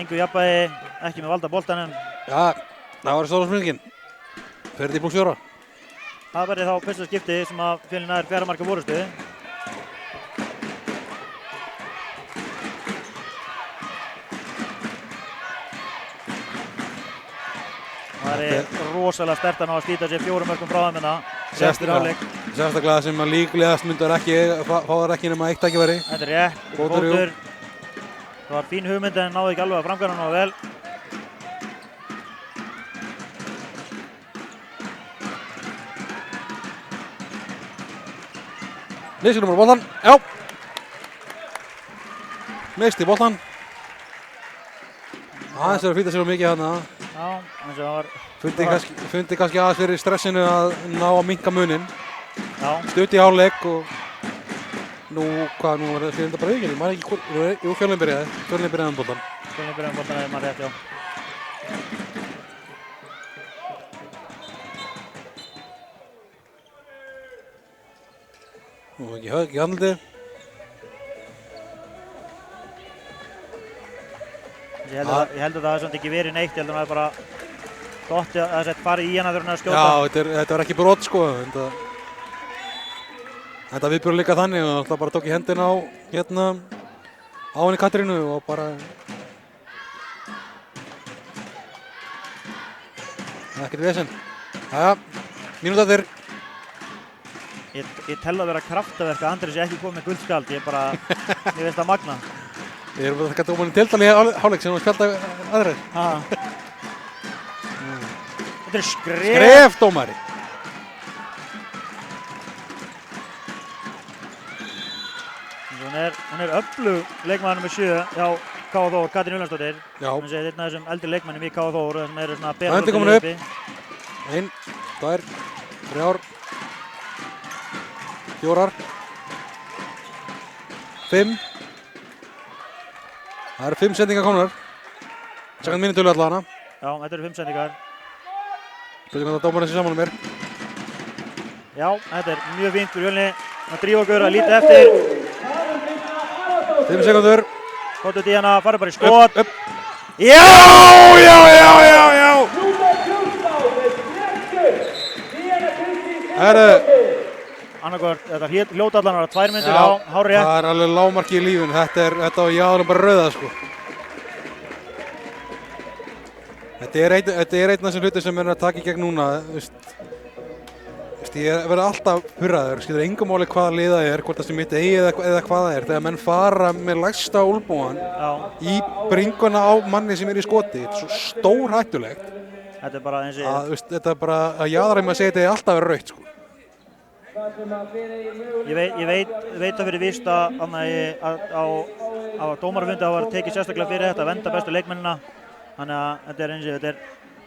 Engu jafnvægi, ekki með valda boltanum. Já, það var stóra spurningin. Ferði í blokk 4. Það verði þá fyrsta skipti sem að Fjölnir nær 4 marka forystu. Það rosalega sterkt að ná að slíta sér 4 mörkum frá þeim hérna. Sérstaklega sem að líklegast myndar ekki, fá þar ekki nema 1 tækifæri. Þetta er rétt, fótur. Það var fín hugmynd en náði ekki alveg að framkvæma hana vel. Leysingin á boltan, já. Misti boltan. Aðeins að flýta sér á mikið hérna. Já, eins og það var... Fundi kannski aðeins fyrir stressinu að ná að minnka munin. Já. Stutt í hálfleik og... Nú var það fyrir þetta bara auðvitað, maður ekki hvort... Jú, Fjölnir byrjaði boltan. Fjölnir byrjaði boltan eða maður rétt, já. Nú ekki handliti. Ég held að það hefði ekki verið neitt, ég held að það hefði bara dottið að það farið í hana þegar hún að skjóta. Já, þetta var ekki brot sko. Þetta viðbjörn líka þannig og það bara tók í hendina á henni Katrínu og bara... Ekkert vesen. Jæja, mínúta eftir. Ég tel að vera kraftaverk að Andri sé ekki komið með guldskald, ég veist að magna. Ég bara þakka dómarinn tiltal í hálfleik sem hún spjalda aðrir. Þetta er skref dómari. Hún er öflug leikmaður nr. 7 hjá K.A. Þór, Katrín Ullarsdóttir. Já. Hún sé einn af þessum eldri leikmennum í K.A. Þór sem eru svona að bera svolítið liðið uppi. 1, 2, 3, 4, 5. Það eru 5 sendingar komnar. Sækant minni tölu allavega hana. Já, þetta eru 5 sendingar. Spilum þetta dómarinn sem saman mér. Já, þetta er mjög fínt fyrir Fjölni. Það drífa okkur að líta eftir. 5 sekundur. Kottu Díana, farið bara í skot. Upp. Já! Annarkvört, þetta hljóta allan ára 2 mínútur á hárrétt. Það er alveg lágmarki í lífinu. Þetta var jáðanum bara rauða sko. Þetta er einn af þessum hluti sem er að taka í gegn núna. Ég verði alltaf hurraður, skilur engum máli hvaða liða er, hvort það sem mitt eigi eða hvað það er. Þegar menn fara með lægsta olnbogann í bringuna á manni sem er í skoti, þetta er svo stórhættulegt. Þetta er bara eins og... Þetta er bara að jaðarheim að segja þetta er alltaf verið rautt, sko. Ég veit að fyrir víst að á dómarafundi að var tekið sérstaklega fyrir þetta að venda bestu leikmennina. Þannig að þetta er eins og þetta er...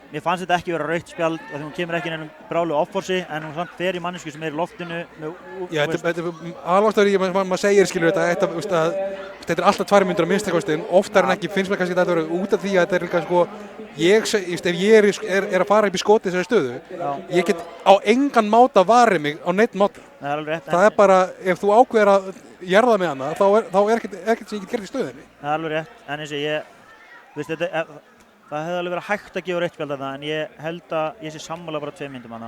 Mér fannst þetta ekki vera rautt spjald af því hún kemur ekki inn einum brálu offorsi en hún samt fer í mannesku sem er í loftinu. Já, þetta er alveg maður segir skilur þetta er alltaf 2 mínútur að minnstakosti en oftar en ekki finnst mér kannski þetta að vera út af því að þetta er líka sko ef ég er að fara upp í skoti þessari stöðu ég get á engan máta varið mig á neitt máta. Það er alveg rétt. Það er bara ef þú ákveður að jarða með hana þá er ekkert sem ég get gert í stöðinni. Það er alveg rétt en eins og það hefði alveg verið hægt að gefa rautt spjald af það en ég held að ég sé sammála bara 2 mínútum hana.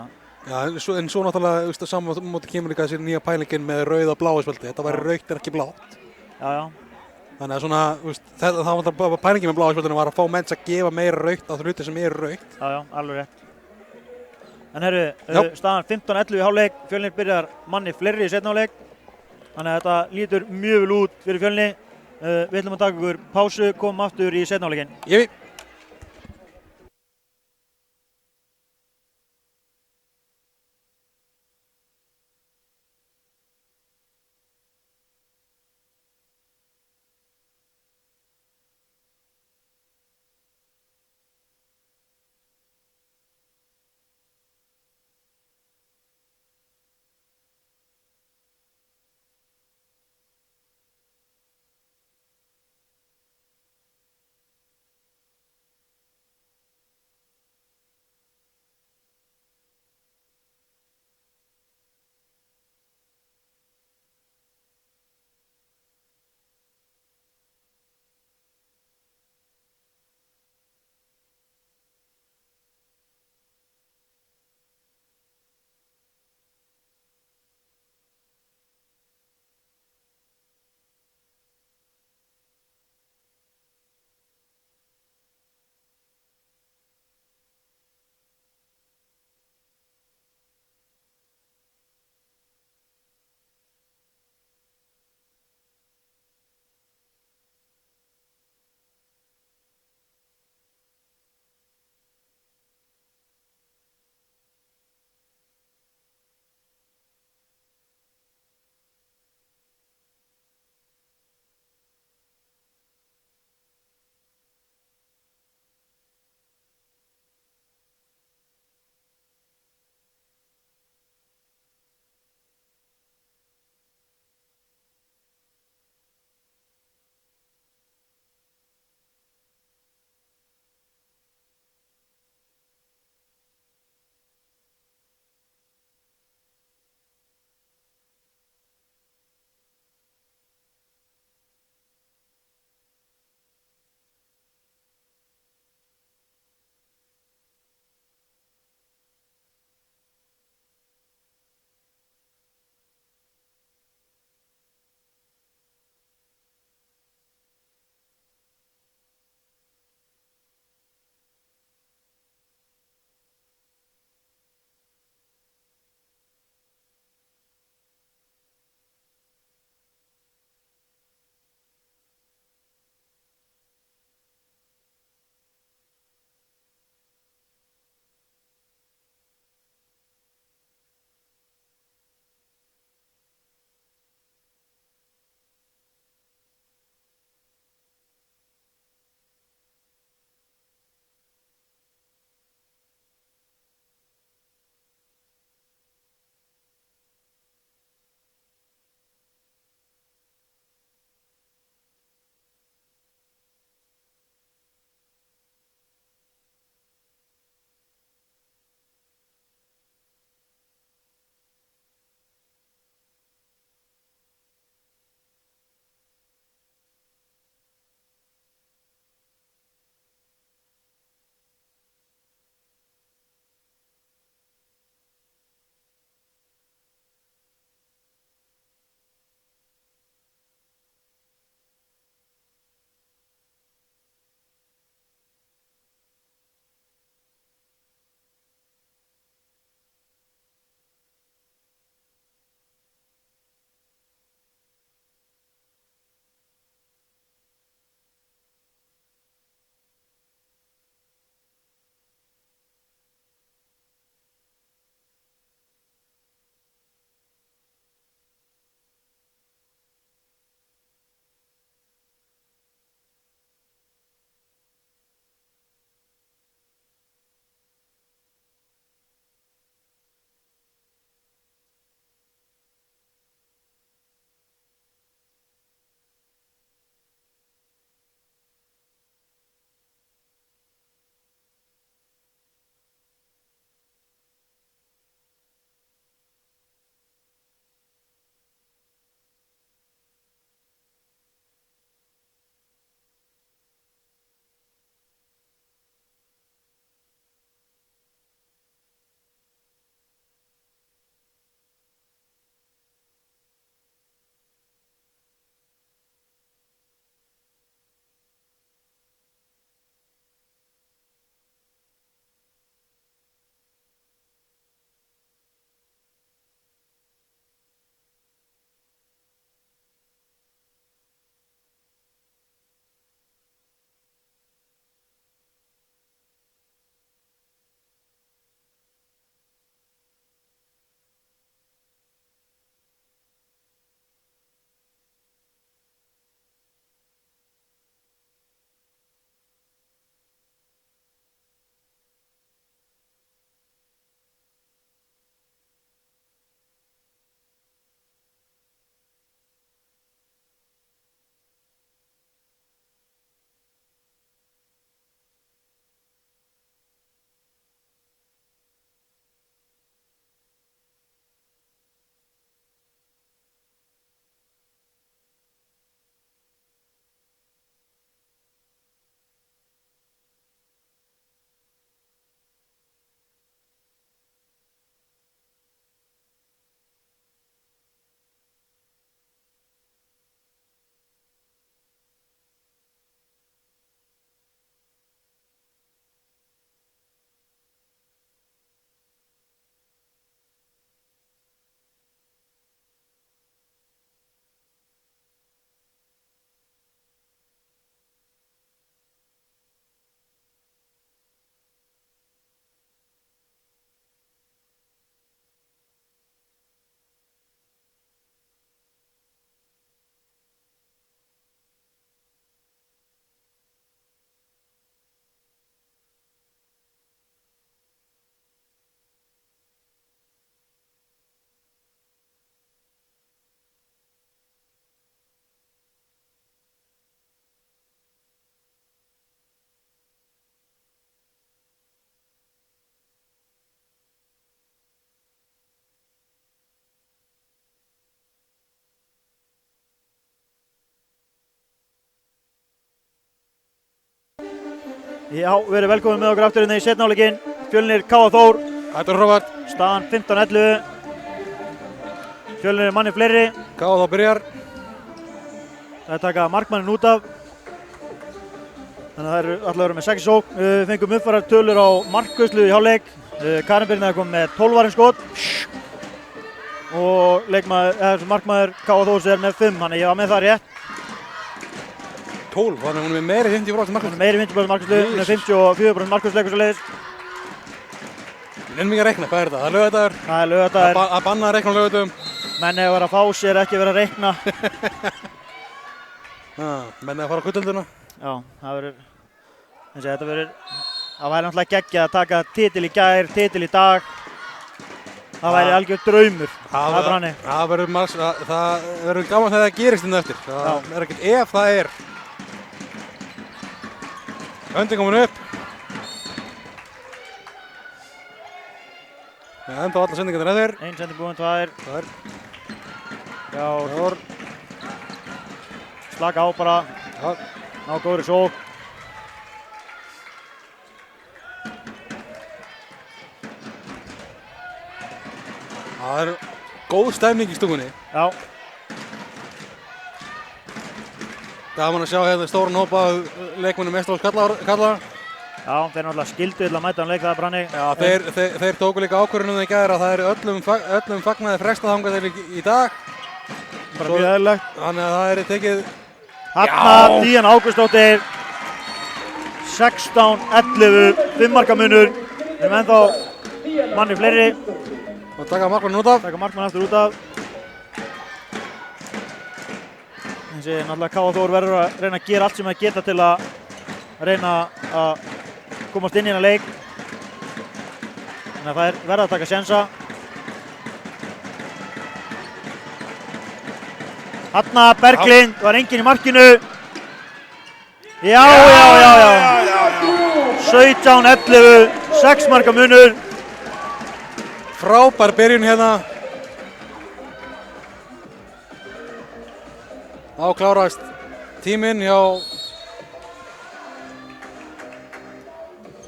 Já, en svo náttúrulega saman móti kemur líka þessi nýja pælingin með rauð og bláa spjaldi. Þetta væri rautt en ekki blátt. Já. Þannig að svona, það var pælingin með bláa spjaldinu var að fá menns að gefa meira rautt á hluti sem er rautt. Já, alveg rétt. En herru, staðan 15-11 í hálfleik. Fjölnir byrjar manni fleiri í seinni hálfleik. Þannig að þetta lítur mjög vel út fyrir Fjölni. Við ætlum að taka ykkur pásu, komum aftur í seinni hálfleikinn. Ég Já, verið velkomin með okkur aftur inn í seinni hálfleikinn. Fjölnir K.A. Þór. Þetta er frábært. Staðan 15-11. Fjölnir er manni fleiri. K.A. Þór byrjar. Það er taka markmannin út af. Þannig að það eru allavega verið með 6 sókn. Við fengum uppfærar tölur á markvarslu í hálfleik. Karin Birna kom með 12 varinn skot. Og markmaður K.A. Þórs er með 5, þannig ég var með það rétt. 12, þannig að hún er með meiri 50% markværslu. Hún er meiri 50% markværslu, hún er 54% markværslu eitthvað svo leiðis. Nefnum ekki að reikna, hvað er þetta? Það er laugardagur. Það er laugardagur. Að banna að reikna á laugardögum. Menn hefur verið að fá sér, ekki verið að reikna. Menn hefur að fara á kuttilduna. Já, það væri náttúrulega geggjað að taka titil í gær, titil í dag. Það væri algjör draumur. Það er bara hannig. Það verður gaman þegar það gerist inn eftir. Það er ekkert ef það er. Öndin komin upp. Enda á alla sendingarnir eftir. Einn sending búinn, 2. Já, slaka á bara. Ná góðri sókn. Það er góð stemning í stúkunni. Já. Gaman að sjá hérna stóran hópa leikmönnum Meistaraflokks karla. Já, þeir náttúrulega skildu illa að mæta leik, það er bara hannig. Já, þeir tóku líka ákvörðunum í gær að það er öllum fagnaði frestað þangað þeir í dag. Bara mjög eðlilegt. Þannig að það er tekið. Hanna Díana Ágústsdóttir. 16-11, 5 marka munur. Við erum ennþá manni fleiri. Og taka markmann út af. Taka markmann aftur út af. Þessi náttúrulega K.A. Þór verður að reyna að gera allt sem það geta til að reyna að komast inn í hérna leik. Þannig að það er verið að taka sénsa. Hanna Berglind, var enginn í markinu. Já. 17-11, 6 marka munur. Frábær byrjun hérna. Klárast tíminn hjá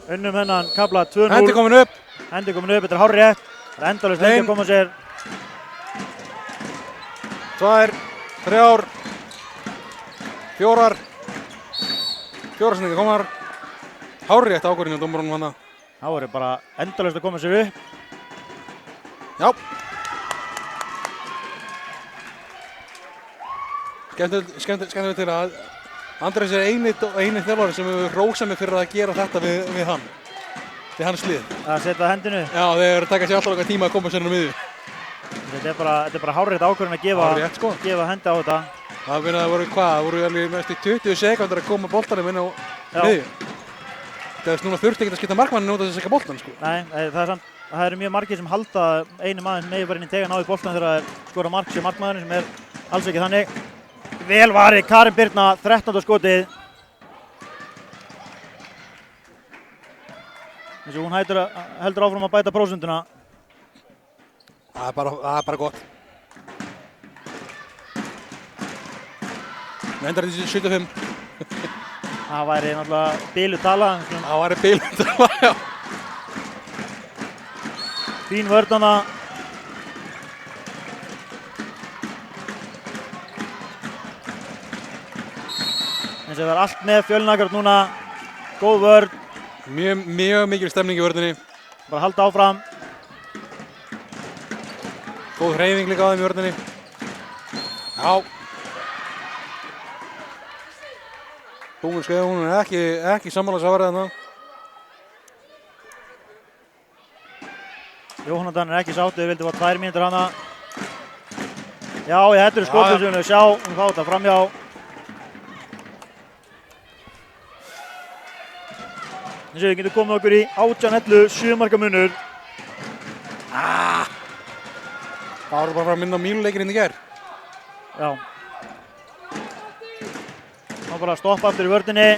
unnum hennan kafla 2-0. Hendi komin upp. Þetta er hárrétt. Það er endalaust leik að koma sér. 2, 3, 4 sendingar komar. Hárrétt ákvörðun hjá dómarunum hana. Það voru bara endalaust að koma sér upp. Já. Skemmtilegt til að Andrés er eini þjálfari sem hefur hrósað mig fyrir að gera þetta við hann. Við hans lið. Að setja hendinu? Já, þeir taka sér alltaf okkar tíma að koma sér inn á miðju. Þetta er bara hárrétt ákvörðun að gefa hendi á þetta. Það voru alveg mest í 20 sekúndur að koma boltanum inn á miðju. Núna þurfti ekki að skipta markmannin út af þess að sekka boltan, sko. Nei, það eru mjög margir sem halda einu maður megi bara inn í tegan á í boltan þegar það skora mark sem markmaðurinn sem er alls ekki þannig. Vel varið, Karin Birna, 13. skotið. Þessi hún heldur áfram að bæta prósentuna. Það er bara gott. Endar þessi 75. Það væri náttúrulega biluð tala. Það væri biluð tala, já. Fín vörðana. Eins og það er allt með Fjölnir núna. Góð vörð. Mjög mikil stemning í vörðinni. Bara halda áfram. Góð hreyfing líka á þeim í vörðinni. Já. Búin skeiða, hún er ekki sammála að verða þarna. Jóhann er ekki sátt, við vildum fá 2 mínútur hana. Já, þetta eru skotið sem við sjá, hún fá þetta framhjá. Eins og við getum komið okkur í 18-11, 7 marka munur. Það voru bara að minna á mínuleikinn inn í gær. Já. Ná bara að stoppa aftur í vörðinni.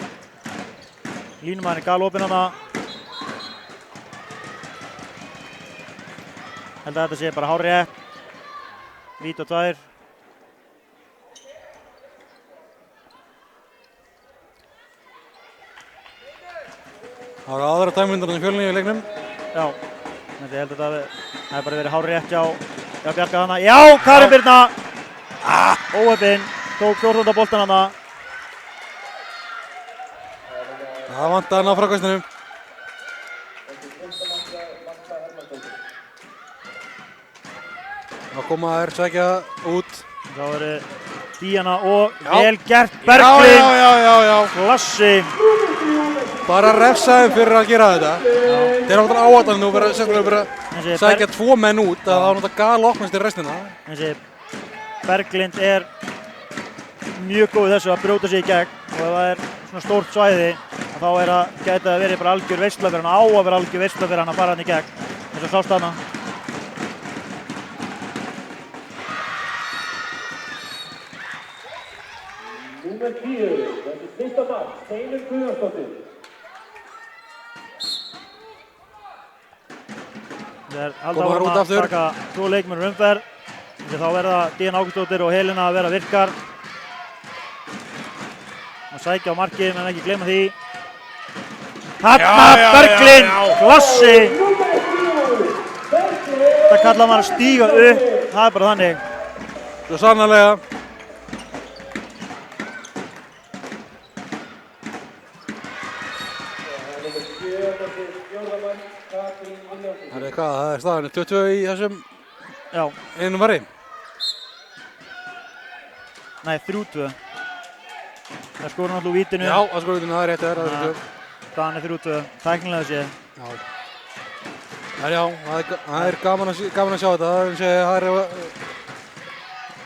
Línumæðin er galopinn hana. Held að þetta sé bara hárrétt. Vít og 2. Það var aðra tæmyndarinn í Fjölni í leiknum. Já, ég held að það hefði bara verið hár rétt hjá Bjarka hana. Já, Karin Birna! Óheppinn, tók 14. boltan hana. Það vantar hann á frákastinu. Þá koma þær sækja út. Þá eru Díana og vel gert Berglind. Já. Klassi. Bara refsaðum fyrir að gera þetta. Þeir eru náttúrulega áallan nú verið að sækja 2 menn út. Það var náttúrulega galopnast í restina. Þessi Berglind er mjög góð þessu að brjóta sig í gegn og ef það er svona stórt svæði þá gæti það verið bara algjör veisla fyrir hann, á að vera algjör veisla fyrir hann að fara hann í gegn eins og sást hana. Númer 10, þessi fyrsta mark, Steinunn Guðjónsdóttir. Það er alltaf að taka 2 leikmennur umferð. Þá verða Díana Ágústsdóttir og Helena að vera virkar. Og sækja á markið, menn ekki gleyma því. Þarna Berglind, klassi! Það kallar maður að stíga upp, það er bara þannig. Svo sannarlega. Það er staðan 22 í þessum einum varri. Nei, 3-2. Það skora náttúrulega úr vítinu. Já, það skora úr vítinu, það er rétt þér. Staðan er 3-2, tæknilega séð. Já, það er gaman að sjá þetta.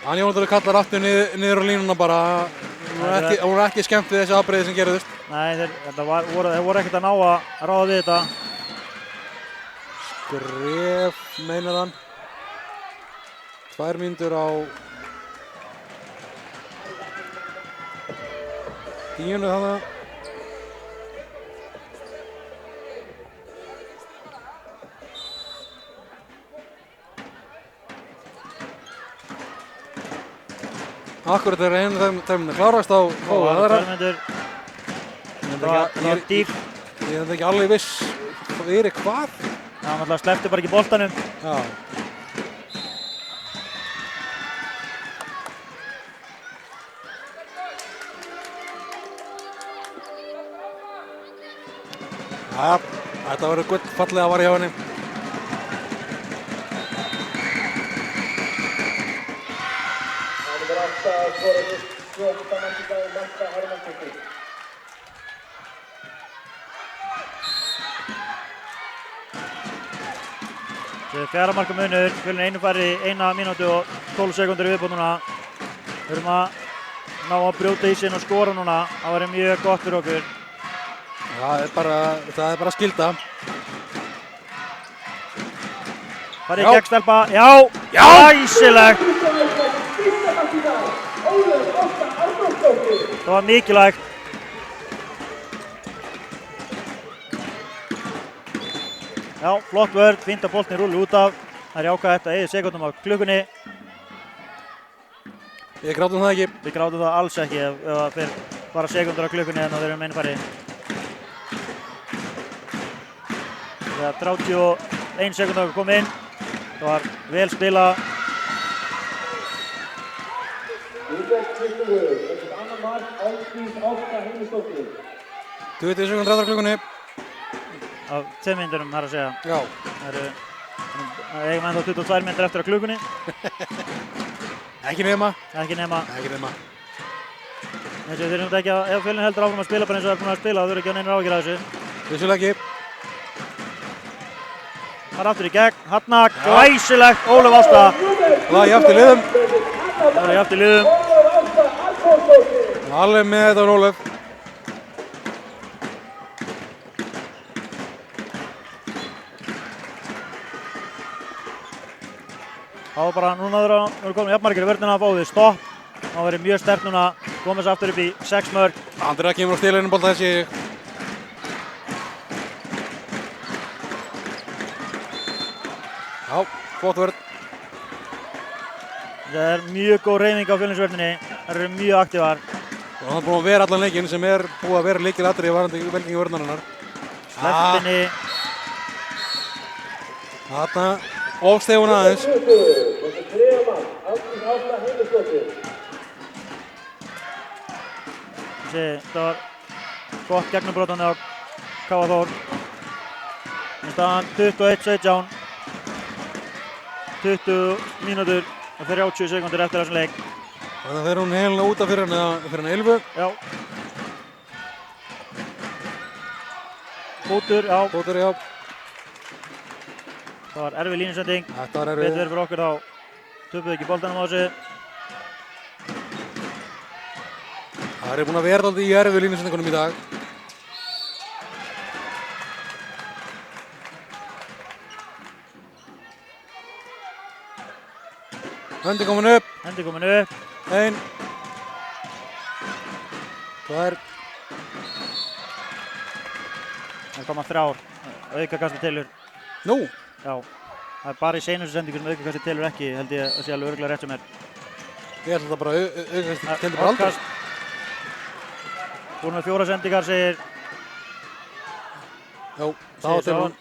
Hann Jónaldur kallar aftur niður á línuna bara. Hún var ekki skemmt við þessi afbrigði sem gerðust. Nei, þeir voru ekkert að ná að ráða við þetta. Skref, meinar hann. 2 mínútur á 10 þarna. Akkurat er einu tæminn að klárast á aðra. Það var dýrt. Ég er ekki alveg viss fyrir hvað. Já, hann alltaf sleppti bara ekki boltanum. Já. Já, þetta verður gullfallega að vara hjá henni. Það er 4 marka munur, Fjölnir einu færri 1 mínútu og 12 sekúndur í viðbót núna. Við erum að ná að brjóta í sig og skora núna. Það verður mjög gott fyrir okkur. Það er bara skylda. Farið í gegn stelpa. Já! Glæsilegt! Það var mikilvægt. Já, flott vörn, fínt að boltinn rúli út af. Það er jákvætt að eyða sekúndum á klukkunni. Við grátum það ekki. Við grátum það alls ekki ef það fyrir bara sekúndur á klukkunni en það verðum einu færri. Þegar 31 sekúndur að koma inn. Það var vel spila. 20 sekúndur aðra klukkunni. Á 2 mínúturum, þar að segja. Já. Það eigum ennþá 22 mínútur eftir á klukkunni. Ekki nema. Þeir eru ekki að, ef Fjölnir heldur áfram að spila bara eins og það er búin að spila, þá þurfa ekki að neinir áhyggjur af þessu. Vissulega ekki. Það er aftur í gegn, þarna glæsilegt, Ólöf Ásta. Það er jáft í liðum. Alveg með þetta var Ólöf. Það var bara núna þegar komin jafnmargir í vörnina að fá því stopp. Það verið mjög sterkt núna, komið sér aftur upp í 6 mörk. Andrea kemur á stílinu bolta þessi. Já, flott vörn. Það er mjög góð hreyfing á Fjölnisvörninni. Það eru mjög aktívar. Og það er búin að vera allan leikinn sem er búið að vera lykilatriði varðandi velgengi vörnarinnar. Leftinni. Þarna ofsteig hún aðeins. Þessi þriðja mann, Ásdís Ásta Heimisdóttir. Þetta var gott gegnumbrotandi á K.A. Þór. Staðan 21-17. 20 mínútur og 30 sekúndur eftir þessum leik. Þannig að fer hún heilina út af fyrir hann Ylfu. Já. Fótur, já. Fótur, já. Það var erfið línusending. Þetta var erfið. Betur fyrir okkur þá töpuðu ekki boltanum á þessu. Það er búin að vera dálítið í erfið línusendingunum í dag. Hendi komin upp. Hendi komin upp. Einn. Tvær. Það koma 3. Aukakasti tilur. Nú. Já. Það er bara í seinustu sendingu sem aukakasti tilur ekki, held ég að sé alveg örugglega rétt sem er. Ég held að það bara aukakasti tilur bara aldrei. Búin með 4 sendingar segir. Já, það var til hún.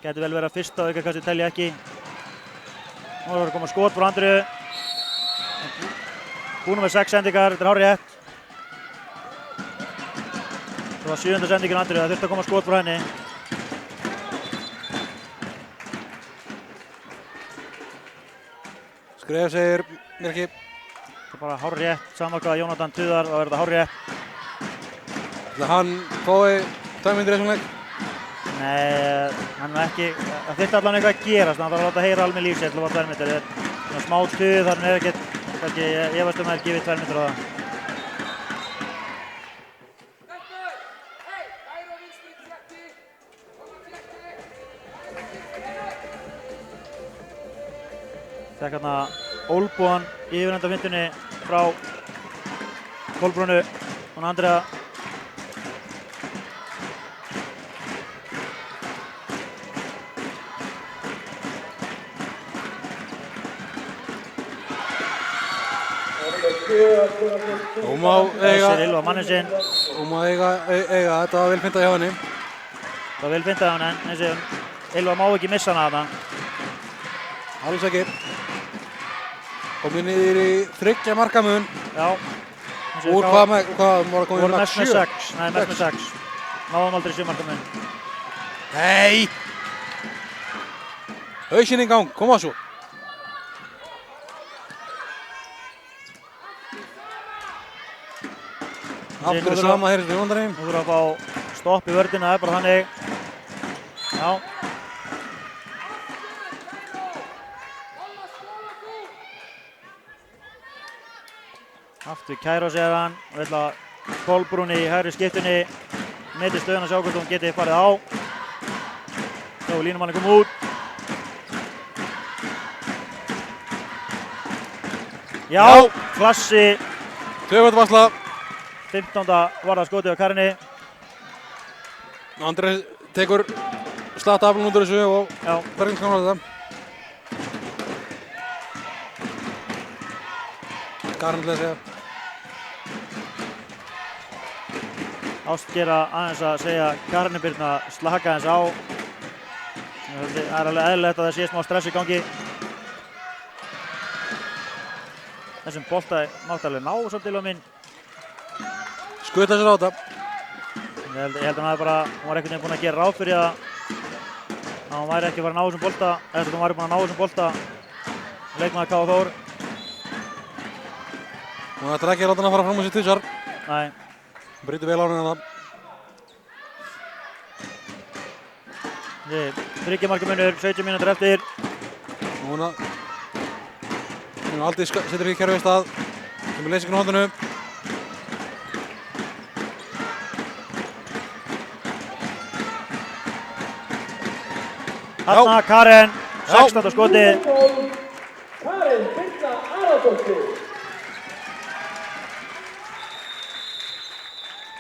Gæti vel verið að fyrsta aukakasti telja ekki. Nú er að koma skot frá Andriu. Búin með 6 sendingar, þetta er hárrétt. Það var 7. sendingin Andriu, það þurfti að koma skot frá henni. Skref segir Mjölki. Það er bara hárrétt, sama hvað Jónatan tuðar, þá er þetta hárrétt. Það hann fái 2 mínútur í þessum leik. Nei, hann er ekki, það þurfti allan eitthvað að gerast, hann þarf að láta heyra alveg lífsett til að fá 2 mínútur. Það er svona smá tuð, þannig er ekkert, kannski ég veist að maður gefið 2 mínútur á það. Þekk hérna Olbúan í yfirendavindunni frá Kolbrúnu og Andrea. Hún má eiga. Þessir Ylva mannin sinn. Hún má eiga, þetta var vel fyndað hjá henni. Það var vel fyndað hjá henni, en þessi Ylva má ekki missa hana þarna. Alls ekki. Komið niður í 3 marka mun. Já. Úr hvað var að koma í voru mest 7? Nei, mest með 6. Náðum aldrei 7 marka mun. Nei! Hausinn í gang, koma svo. Aftur sama hér í Jóndanum. Nú þurfum að fá stopp í vörðina, það er bara þannig. Já. Aftur Kairos eða hann, og ætla Kolbrún í hægri skiptunni. Meti stöðuna, sjá hvort hún geti farið á. Þá er línumanni komið út. Já, klassi. 2 varsla. 15. varða skotið á Karinni. Andri tekur slatt aflun út úr þessu og Bergins kannar þetta. Karin til að segja. Ástgeir aðeins að segja Karinni Birna slaka aðeins á. Það er alveg eðlilegt að það sé smá stress í gangi. Þessum bolta mátti alveg ná svolítið á minn. Skutla sér á þetta. Ég held að hún var einhvern veginn búinn að gera ráð fyrir að hún væri ekki að fara að ná þessum bolta, eða hún væri búinn að ná þessum bolta. Leikmaður K.A. Þór. Hún ætlar ekki að láta hann að fara fram á sér tvisvar. Nei. Brýtur vel á henni það. 3 marka munur, 17 mínútur eftir. Hún aldrei setur ekki kerfið í stað. Kemur leysingin á hondinu. Þarna Karen, 16. skoti. Karen Birna Aradóttir.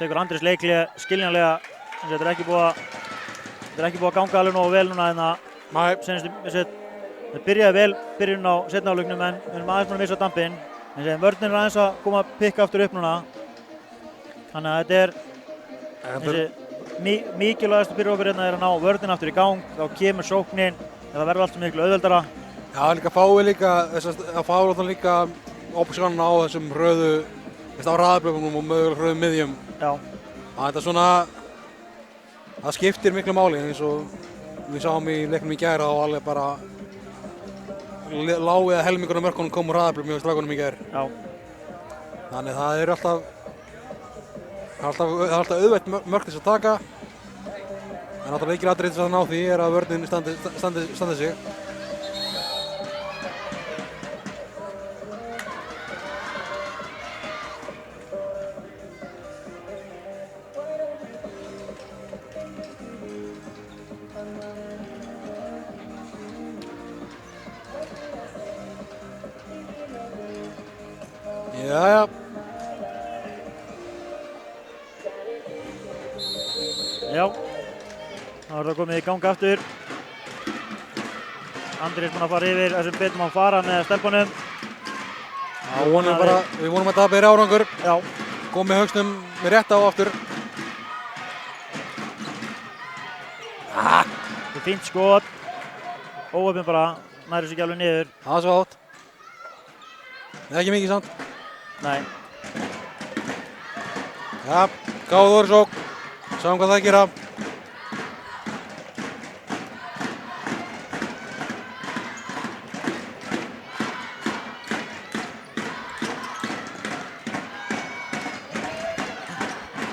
Tekur Andris leiklega, skiljanlega. Þetta er ekki búið að ganga alveg nógu vel núna en það byrjaði vel byrjun á seinni hálfleiknum en við erum aðeins búin að missa dampinn. En vörnin er aðeins að koma að pikka aftur upp núna. Þannig að þetta er þessi mikilvægast fyrir okkur hérna að ná vörðin aftur í gang, þá kemur sóknin, það verður allt miklu auðveldara. Já, líka fáið líka opsjónana á þessum hröðu, á hraðablöfum og mögulega hröðum miðjum. Já. Þetta svona, það skiptir miklu máli eins og við sáum í leiknum í gær og alveg bara lágið að helmingur af mörkunum kom úr hraðablöfum hjá strákunum í gær. Já. Þannig það er alltaf auðvelt mörk þess að taka. En alltaf lykilatriði til að ná því er að vörnin standi sig. Jæja. Já, þá er það komið í gang aftur. Andri er búinn að fara yfir þessum betum að fara með stelpunum. Já, við vonum að það beri árangur. Já. Komið högstum með rétt á aftur. Það er fínt skot. Óöfn bara næri sig ekki alveg niður. Það er svo hátt. Ekki mikið samt. Nei. Já, gáður sókn. Sjáum hvað það gera.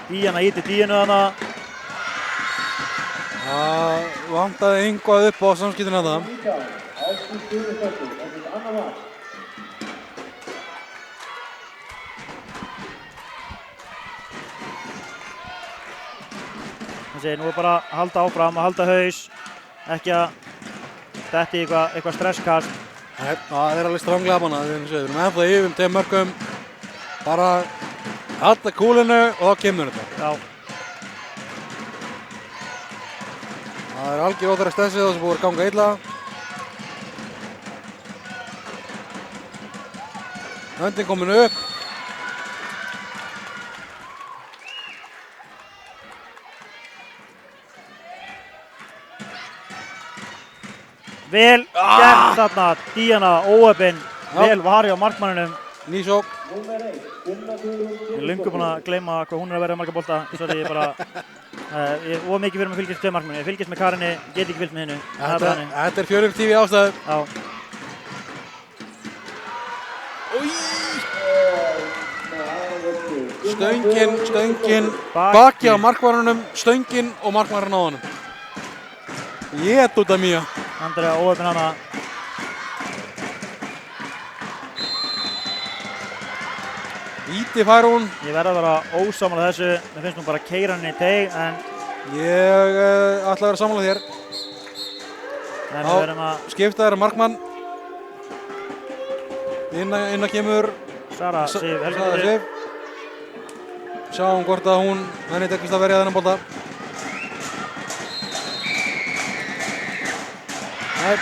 Díana íti díinu þarna. Það vantaði eitthvað upp á samskiptinu þarna. Nú er bara að halda áfram, að halda haus, ekki að þetta í eitthvað stresskast. Nei, það er alveg stranglega manna, við erum ennþá yfir 2 mörkum, bara halda kúlinu og þá kemur þetta. Já. Það er algjör óþarfa stressið það sem búið að ganga illa. Höndin komin upp. Vel gert þarna, Díana óöfn, vel var hjá markmanninum. Ný sókn. Ég er löngu búinn að gleyma hvað hún er að verða marga bolta. Sorry, ég er of mikið fyrir að fylgjast með markmanni. Ég fylgjast með Karinni, get ekki fylgt með hennu. Þetta er 4 tífi ástæðu. Já. Stöngin, baki á markmannunum, stöngin og markmannurinn á honum. Jét út af mía. Andrea óöfn hana. Íti fær hún. Ég verð að vera ósammála þessu. Mér finnst hún bara keyra henni í teig, en... Ég ætla að vera sammála þér. En við verðum að... Skipta þeirra markmann. Inna kemur... Sara Sif. Sjáum hvort að henni tekist að verja þennan bolta. Nei.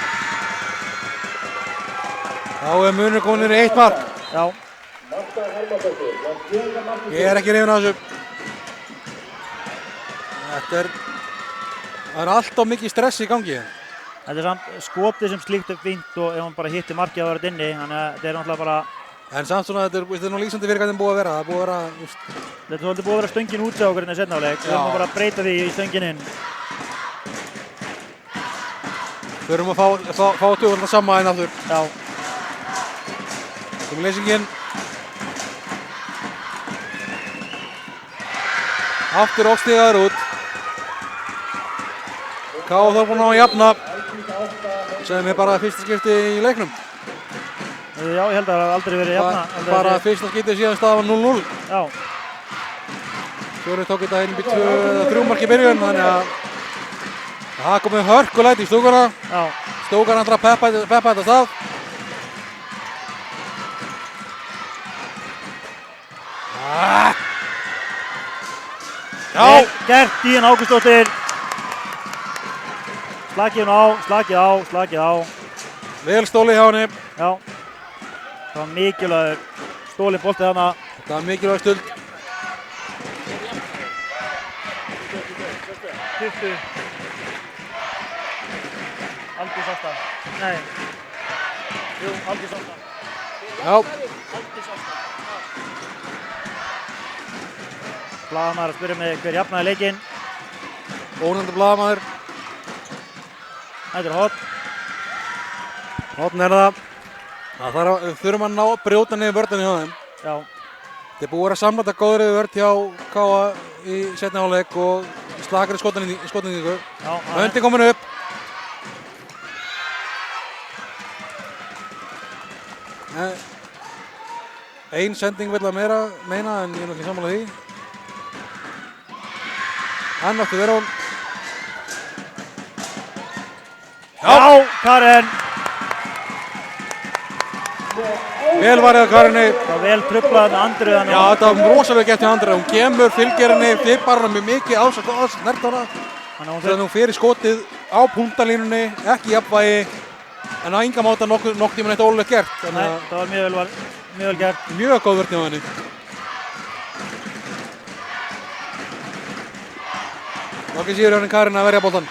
Þá er munur komin í 1 mark. Já. Ég er ekki hrifinn af þessu. Það er alltaf mikið stress í gangi. Þetta er samt skotið sem slíkt er fínt og ef hann bara hittir markið að vera inni, þannig að þetta er náttúrulega bara... En samt svona, þetta er nú lýsandi fyrir hvað þetta er búið að vera. Það er búið að vera... Þetta er svolítið búið að vera stöngin út á okkur hérna í seinni hálfleik. Við erum bara að breyta því í stöngin inn. Við erum að fá töfaldar sama einn aftur. Já. Komum leysingin. Aftur óstíðaður út. K.O. Þór búinn á að jafna. Sem er bara fyrsta skipti í leiknum. Já, ég held að það aldrei verið jafna. Bara fyrsta skipti síðan staðan 0-0. Já. Fjóri tók þetta inn í 3 mark í byrjun, þannig að það komið hörkulæti í stúkuna. Já. Stúkan ætlar að peppa þetta stað. Já. Gert Díana Ágústsdóttir. Slakið á. Vel stóli hjá henni. Já. Það var mikilvægur stólinn bolti þarna. Það var mikilvæg stund. 20. Aldís Ásta. Nei. Jú, Aldís Ásta. Já. Aldís Ásta. Blaðamaður að spyrja mig hver jafnaði leikinn. Ónefndur blaðamaður. Þetta er hot. Hotn er það. Það þurfum að ná að brjóta niður vörðinni hjá þeim. Já. Þeir búið að vera samla þetta góðri vörð hjá K.A. í seinni hálfleik og slakari skotnýtingu. Höndin komin upp. Ein sending vill að meina en ég er ekki sammála því. Hann átti vera hún. Já, Karen. Vel varðið á Karinni. Það var vel truflað með Andreu. Já, þetta var rosalega gett hjá Andreu. Hún kemur, fylgir henni, flippar hana með mikið snert hana. Þannig að hún fer í skotið á punktalínunni, ekki jafnvægi, en á enga máta nokkuð tíma neitt ólulegt gert. Nei, það var mjög vel gert. Mjög góð vörn hjá henni. Nokkið síður hjá henni Karin að verja boltan.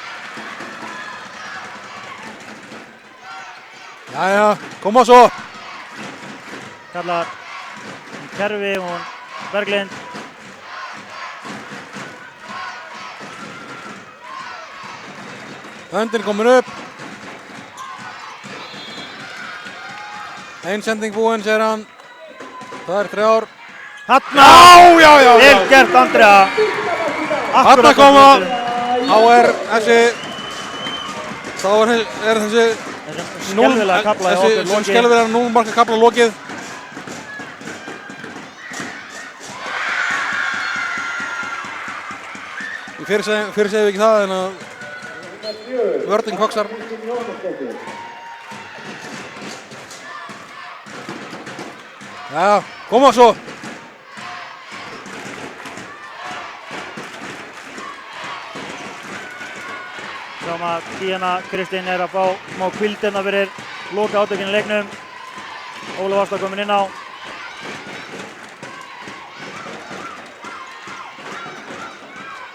Jæja, koma svo. Kallar Kerfi og Berglind. Höndin komin upp. Ein sending búinn, segir hann. Það er 3. Þarna! Já. Vel gert, Andrea. Þarna koma. Þá er þessi skelfilega kafla í okkur lokið. Skelfilega 0 marka kafla lokið. Fyrir segjum við ekki það en að vörðin koksar. Já, koma svo. Sjáum að Díana Kristín er að fá smá hvíldina fyrir loka átökinu í leiknum. Ólöf Ásta komin inn á.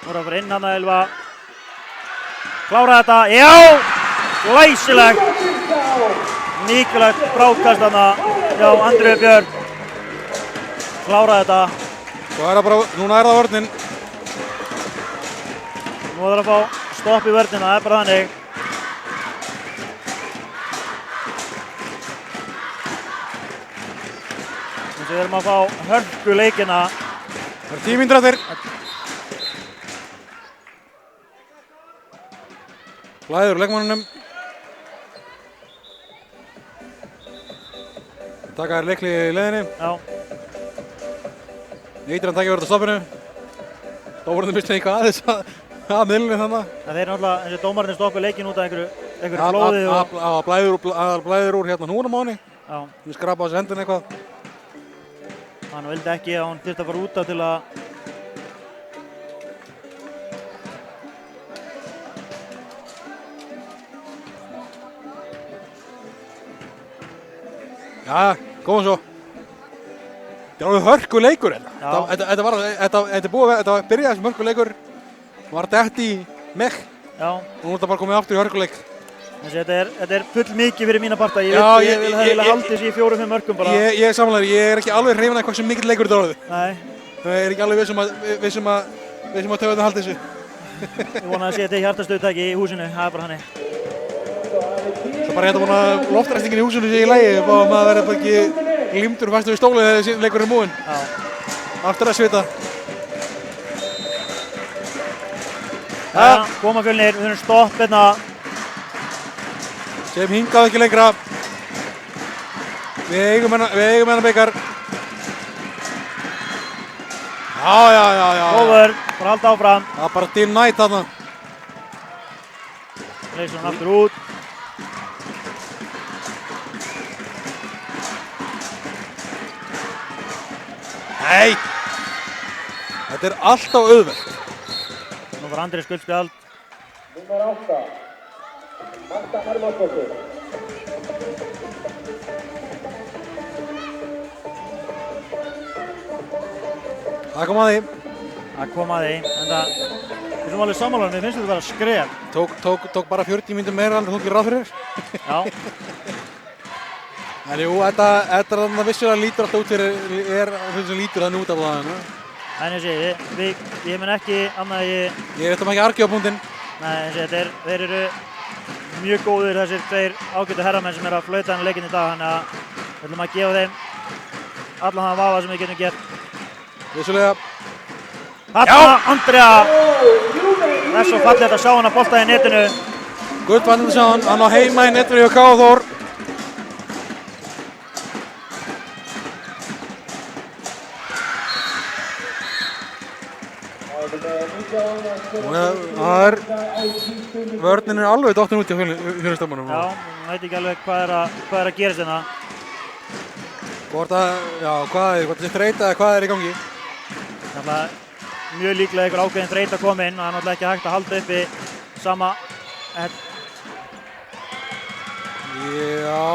Nú er að fara inn hann að Ylva. Klára þetta. Já! Glæsilegt. Mikilvægt frákast þarna hjá Andreu Björn. Klára þetta. Núna er það vörnin. Nú er það að fá stopp í vörnina, það er bara þannig. Eins og við erum að fá hörku leikina. Það er 10 mínútur eftir. Blæður úr leikmannunum. Taka þær leikli í leiðinni. Já. Nýtir hann takja verið á stoppinu. Dómarinn missti eitthvað aðeins að miðlunni þannig. Þeir eru náttúrulega, eins og dómarinn stoppa leikinn út af einhverju blóði og blæður úr hérna núna máni. Já. Við skrapa á þessu hendin eitthvað. Hann vildi ekki að hún þyrfti að fara út af til að Já, koma svo. Þetta er alveg hörku leikur hérna. Þetta byrjaði sem hörku leikur. Var dætt í mekk. Já. Og nú er þetta bara komið aftur í hörkuleik. Þetta er full mikið fyrir mína parta. Ég vil halda þessi í 4-5 mörkum bara. Ég er sammála, ég er ekki alveg hrifinn af hvað sem mikill leikur þetta er orðið. Nei. Það er ekki alveg vissum að töfðu halda þessu. Ég vona að sé þetta í hjartastöðutæki í húsinu, það er bara hannig. Svo bara hérna vona loftræstingin í húsinu sé í lagi og maður verður bara ekki límdur fastur í stóli þegar þessi leikur er múinn. Já. Aftur að svita. Já, koma Fjölnir, við höfum stopp hérna. Sem hingað ekki lengra. Við eigum hennar bikar. Já. Over, bara halda áfram. Það er bara denied þarna. Leysur hann aftur út. Nei! Þetta er alltaf auðvelt. Nú var Andri skuldspjald. Númer 8. Marta Hermannsdóttir. Það kom að því. Það kom að því, en það Við erum alveg sammála, mér finnst þetta vera skref. Tók bara 40 mínútur meira en þú ekki ráð fyrir. Já. En jú, þetta er þarna vissulega lítur alltaf út fyrir, lítur þannig út af það. En ég mun ekki annað Ég veit ekki argi á punktinn. Nei, þeir eru mjög góðir þessir tveir ágætu herramenn sem eru að flauta hann leikinn í dag, þannig að við ætlum að gefa þeim allan þann vafa sem við getum gert. Vissulega. Þarna Andrea, það er svo fallegt að sjá hann að bolta í netinu. Gullfallegt að sjá hann á heima í netinu hjá K.A. Þór. Vörnin alveg dottin út hjá Fjölnisstafmönnum. Já, hún veit ekki alveg hvað er að gerast hérna. Hvort þessi þreyta eða hvað er í gangi? Mjög líklega einhver ákveðin þreyta að koma inn og það er náttúrulega ekki hægt að halda uppi sama. Já.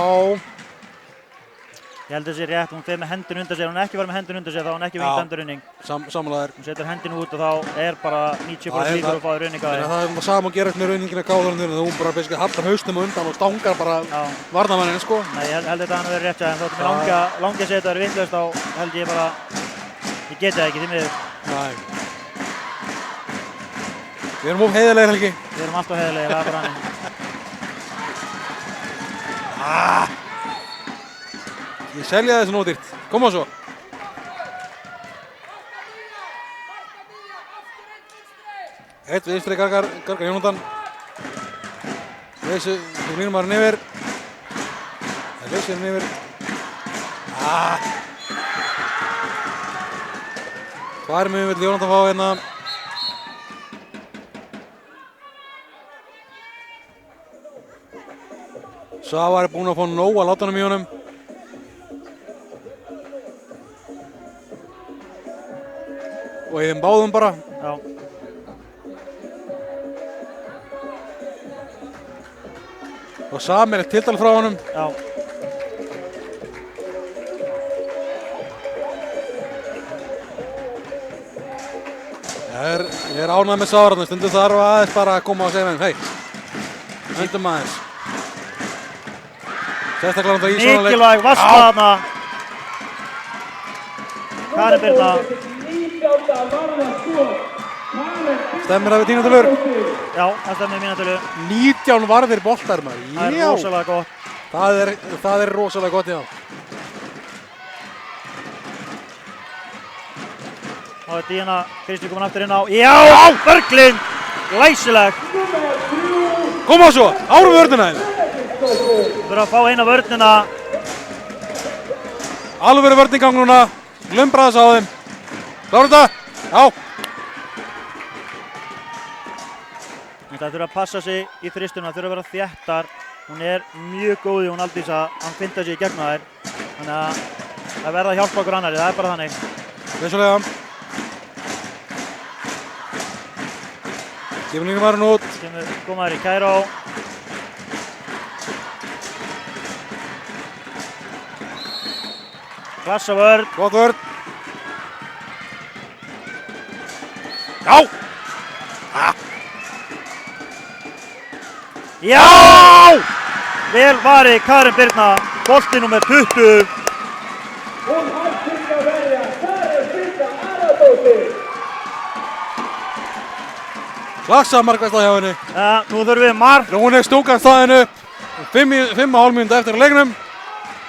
Ég held þessi rétt, hún fer með hendin undan sér, hún er ekki verið með hendin undan sér, þá er hún ekki vingt endurrunning. Sammálaður. Hún setur hendinu út og þá er bara 90% líkur að fá runninga. Það er sama að gerast með runningina Káðarinn þegar hún bara basically hallar hausnum undan og stangar bara varnarmanninn, sko. Nei, ég held þetta hann að vera rétt, en þóttum ég langi að segja þetta er vitlaust, þá held ég bara, ég geti það ekki, því miður. Nei. Við erum of heiðarlegir, Helgi. Við erum alltaf heiðarlegir, það er bara hann. Ég selja þessu nótýrt. Koma svo. Eitt vinstri gargar Jónatan. Leysi, þú línum maður yfir. Það leysir hann yfir. Tvær með vill Jónatan fá hérna. Svavar er búinn að fá nóg að láta hann í honum. Og í þeim báðum bara. Já. Og sameiginlegt tiltal frá honum. Já. Ég er ánægð með Svavar, stundum þarf aðeins bara að koma og segja með þeim, hei, öndum aðeins. Sérstaklega í svona leik. Mikilvæg varsla þarna. Karin Birna. Stemmir það við tínutölur? Já, það stemmir mínutölur. 19 varðir boltar, maður. Það er rosalega gott. Það er rosalega gott, já. Þá er Díana Kristín komin aftur inn á. Já, Berglind! Glæsileg. Koma svo, árum vörnina þeim. Við verðum að fá eina vörnina. Alveg verið vörn í gang núna. Glumbraðs á þeim. Klárum þetta? Já. Það þurfa að passa sig í þristuna, það þurfa að vera þéttar. Hún er mjög góð í hún Aldísa, hann finta sig í gegnum þær. Þannig að það verða að hjálpa okkur annari, það er bara þannig. Vissulega. Kemur línumarinn út. Kemur gómaður í Kæró. Klassa vörn. Gott vörn. Já! Já! Vel varið Karin Birna, bolti númer 20. Hún hættir að verja, Karin Birna Aradóttir. Klassa markværsla hjá henni. Ja, nú þurfum við mark. Hún er stúkað staðinu upp. 5,5 mínútur eftir að leiknum.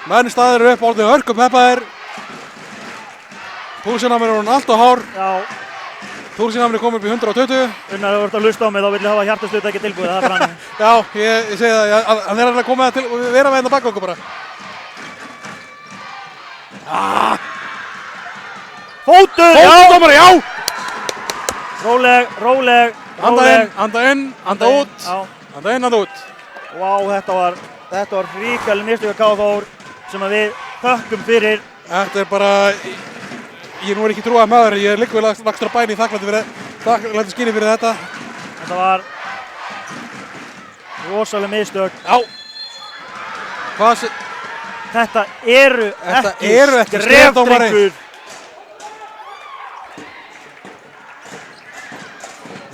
Menn staðir upp, orðið hörkum heppaðir. Púlsinamir er hún allt og hár. Já. Púlsinamir er komið upp í 120. Unnar hefur verið að hlusta á mig, þá vil ég hafa hjartaslut ekki tilbúið, það er bara hann. Já, ég segi það, hann er alveg að koma til að vera með hérna bak okkur bara. Fótur, Fótdómari, já! Róleg. Anda inn, anda út. Já. Anda inn, anda út. Vá, þetta var ríkali mistök að K.A. Þór sem að við þökkum fyrir. Þetta er bara, ég nú er ekki trúað maður, ég er líka lagstur á bæni í þakklæti skyni fyrir þetta. Þetta var rosalega mistök. Já. Þetta eru ekki skrefdómari.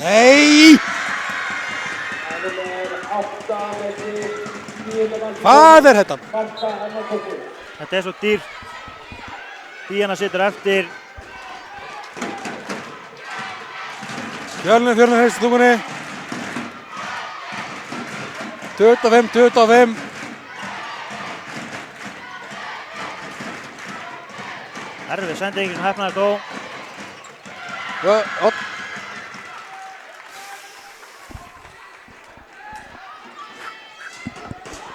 Nei! Hvað er þetta? Þetta er svo dýrt. Díana situr eftir. Fjölnir heist stúkunni. 25. Erfið sending sem hefnaðist þó.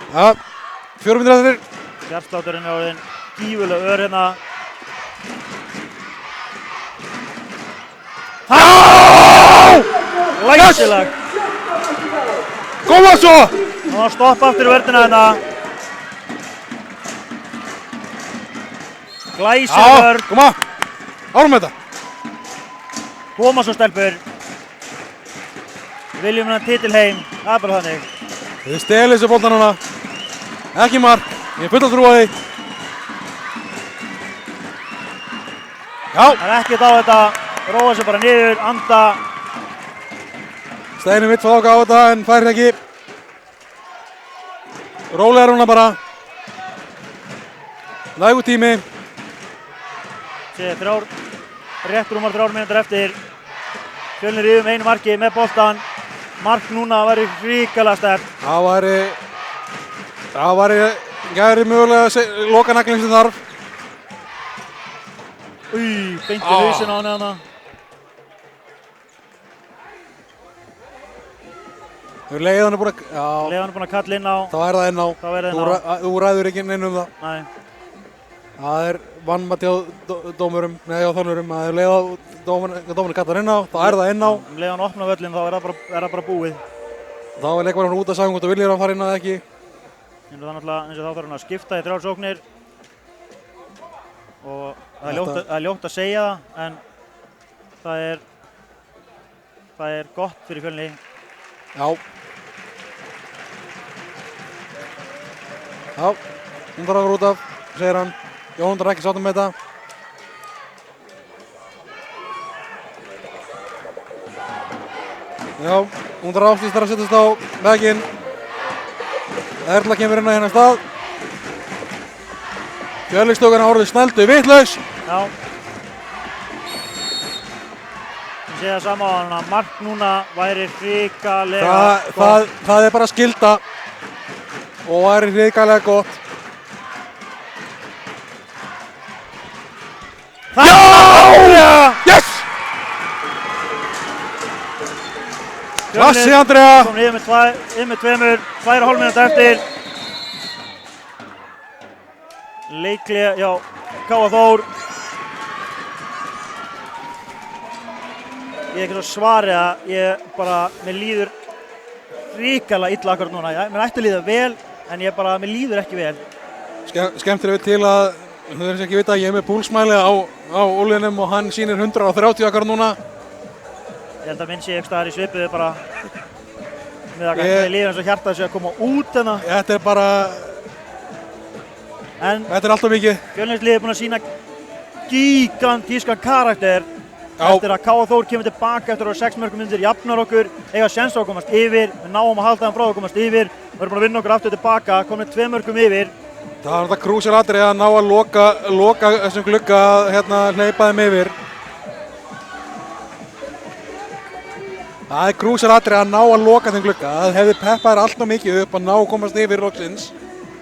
Ja, 4 mínútur eftir. Hjartslátturinn er orðinn gífurlega ör hérna. Læsilag. Koma svo! Ná að stoppa aftur í vörðina hérna. Glæsileg vörð. Koma! Árum með þetta. Koma svo stelpur. Við viljum hann titil heim. Það er bara þannig. Þið stelið þessu boltan hana. Ekki mark. Ég er full að trúa því. Já. Það er ekkert á þetta. Róa sig bara niður, anda. Steini mitt fá á þetta en færir ekki. Rólegar húnna bara. Lægur tími. Sér rétt rúmar 3 mínútur eftir. Fjölnir yfir einu marki með boltan. Mark núna væri hrikalega sterkt. Það væri gæri mögulega loka naglinn sem þarf. Beint í hausinn á henni hana. Leiðan er búin að... Leiðan er búin að kalla inn á. Þá er það inn á. Þú ræður ekki inn um það. Nei. Það er vannmætti á dómurum, nei á þornurum. Það er leið á dómurinn kallar inn á. Þá er það inn á. Leiðan opna völlin þá er það bara búið. Þá er leikvarinn út að sagja hvort þú viljir að fara inn á það ekki. Það er náttúrulega eins og þá þarf hann að skipta í 3 sóknir. Og það er ljótt að segja það, en það er gott fyrir Fjölni. Já. Hún þarf að fara út af, segir hann. Jón þarf ekki sáttum með þetta. Já, hún þarf að setjast á veginn. Erla kemur inn á hérna stað. Fjölnisstúkan á orðið snældu vitlaus. Já. Ég sé það sama á hann að mark núna væri hrikalega gott. Það er bara skylda og væri hrikalega gott. Já! Yes! Klassi Andrea! Kom niður með 2,5 mínútur eftir. Leiklega, já, Káa Þór. Ég er ekki svo svarið að mér líður hrikalega illa akkurat núna. Mér ætti að líða vel, en mér líður ekki vel. Skemmtilega til að, þú verður ekki vita að ég er með púlsmæli á úlinum og hann sýnir 130 akkurat núna. Ég held að minn sé ekki staðar í svipuðu bara með að mér líður eins og hjartað sé að koma út hérna. Þetta er bara, þetta er alltaf mikið. Fjölnisliðið er búin að sýna gigantískan karakter. Eftir að Káa Þór kemur tilbaka eftir að 6 mörgum undir, jafnar okkur, eiga séns á að komast yfir, við náum að halda þeim frá að komast yfir, við erum búin að vinna okkur aftur tilbaka, komum 2 mörgum yfir. Það var þetta krúsjál atriði að ná að loka þessum glugga að hleypa þeim yfir. Það er krúsjál atriði að ná að loka þeim glugga, það hefði peppað allt og mikið upp að ná að komast yfir loksins.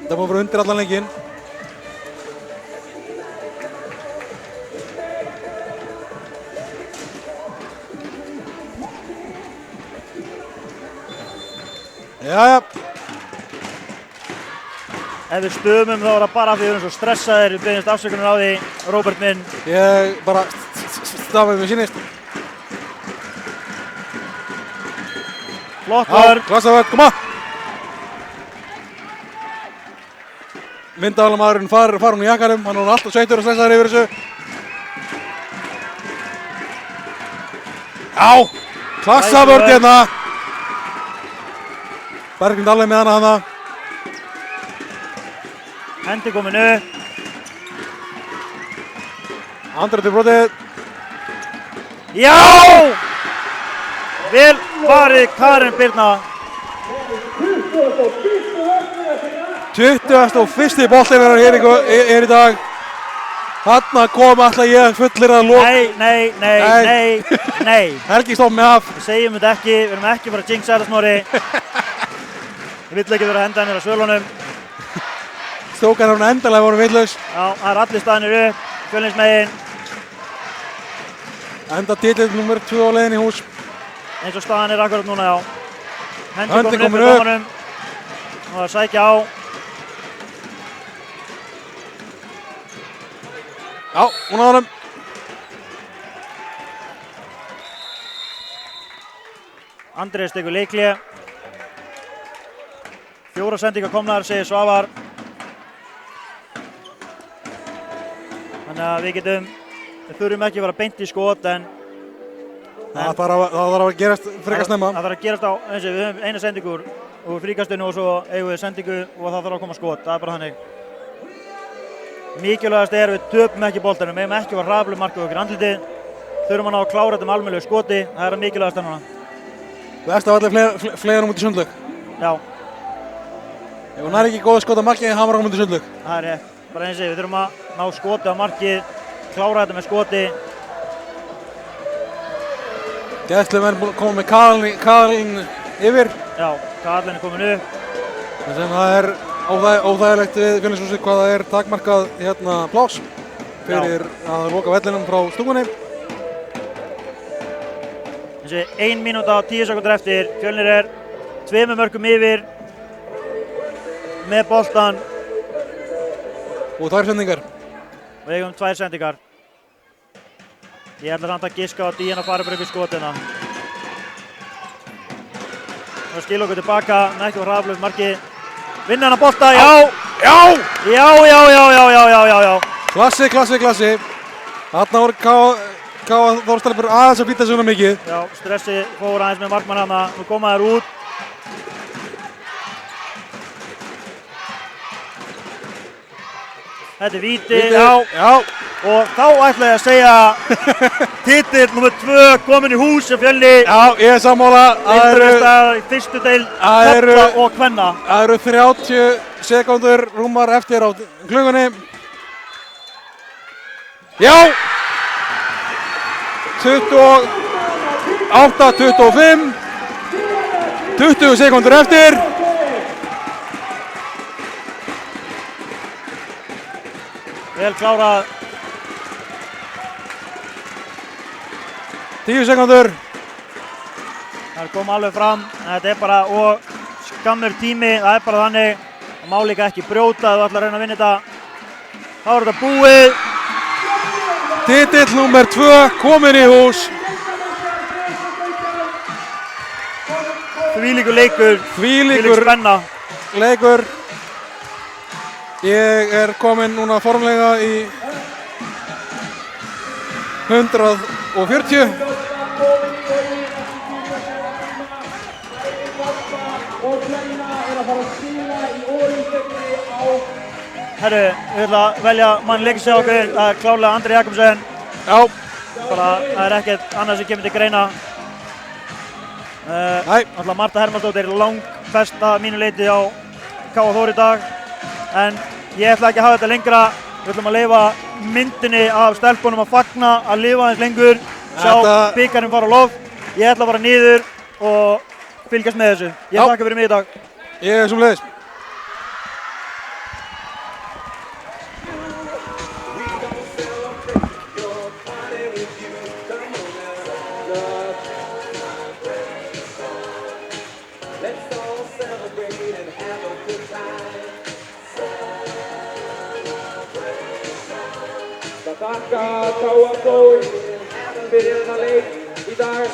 Það búið að vera undir allan leikinn. Jæja. Ef við stöðum þá er það bara af því við erum svo stressaðir, við beiðumst afsökunar á því, Róbert minn. Ég bara stafaði mig sínist. Flott vörn. Klassavörn, koma! Myndavélamadurinn far hún í jakkanum, hann er alltaf sveitur og stressaður yfir þessu. Já, klassavörn hérna. Berglind alveg með hana. Hendi komin upp. Andra til brotið. Já! Vel varið Karen Birna. 21. boltinn er í dag. Þarna kom alltaf ég fullir að loka. Nei. Helgi stopp með af. Við segjum þetta ekki, við erum ekki bara að jinxa þetta Snorri. Ég vill ekki vera að henda henni á svölunum. Strókar hún endalega voru vitlaus. Já, það er allir staðnir upp, Fjölnismegin. Enda titill nummer 2 á leiðin í hús. Eins og staðan er akkurat núna, já. Hendi komin upp. Og að sækja á. Já, hún á honum. Andrés tekur leikli. 4 sendingar komnar, segir Svavar. Þannig að við þurfum ekki að vera beint í skot, en það þarf að gerast frekar snemma. Það þarf að gerast á, eins og við höfum eina sendingu úr fríkastinu og svo eigum við sendingu og það þarf að koma skot, það er bara þannig. Mikilvægast er við töpum ekki boltanum, við eigum ekki að vera raflu markið okkur andlitið. Þurfum að ná að klára þetta með almennilegu skoti, það er mikilvægast núna. Best af allir flegarum út í sundlaug. Já. Ef hún er ekki góð skot á markið, hann var út í sundlaug. Það er rétt, bara eins og við þurfum að ná skoti á markið, klára þetta með skoti. Gæslumenn koma með Karlin yfir. Já, Karlin er komin upp. Sem það er óþægilegt við Fjölnishúsið hvað það er takmarkað pláss fyrir að loka vellinum frá stúkunni. Þessi 1 mínúta og 10 sekúndur eftir. Fjölnir er 2 mörkum yfir með boltan. Og 2 sendingar. Og eigum 2 sendingar. Ég ætla samt að giska á að Díana fari bara upp í skotina. Og skilja okkur tilbaka, ekki var hraðflug marki. Vinna hann að bolta, já! Já! Klassi. Þarna voru Þórstalibur aðeins að býta svona mikið. Já, stressi fór aðeins með markmann hana. Nú koma þær út. Þetta er víti, já. Og þá ætla ég að segja titill nr. 2 komin í hús af Fjölni. Já, ég er sammála. Í fyrstu deild karla og kvenna. Það eru 30 sekúndur rúmar eftir á klukkunni. Já! 28-25. 20 sekúndur eftir. Vel klárað. 10 sekúndur. Það kom alveg fram. Þetta er bara og skammur tími. Það er bara þannig. Það má líka ekki brjóta ef þú ætlar að reyna að vinna þetta. Þá er þetta búið. Titill nr. 2 komin í hús. Þvílíkur leikur. Þvílíkur spenna. Leikur. Ég er kominn núna formlega í 140. Herru, við ætlum að velja mann leiksins hjá okkur. Það er klárlega Andri Jakobsen. Já. Bara, það er ekkert annað sem kemur til greina. Alltaf Marta Hermannsdóttir langfesta mínu leiti á K.A. Þór í dag. En ég ætla ekki að hafa þetta lengra. Við ætlum að leyfa myndinni af stelpunum að fagna, að lifa aðeins lengur. Sjá bikarinn fara á loft. Ég ætla bara niður og fylgjast með þessu. Ég þakka fyrir mig í dag. Ég er sömuleiðis. Þakka K.A. Þór fyrir þennan leik í dag.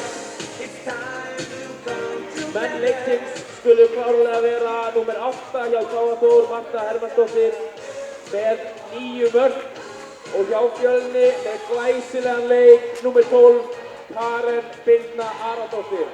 Menn leiksins skulu klárlega vera númer 8 hjá K.A. Þór, Marta Hermannsdóttir með 9 mörk og hjá Fjölni með glæsilegan leik númer 12 Karen Birna Aradóttir.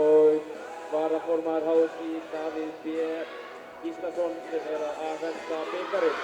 og varaformaður HSÍ Davíð B. Gíslason sem að afhenda bikarinn.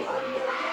Hann er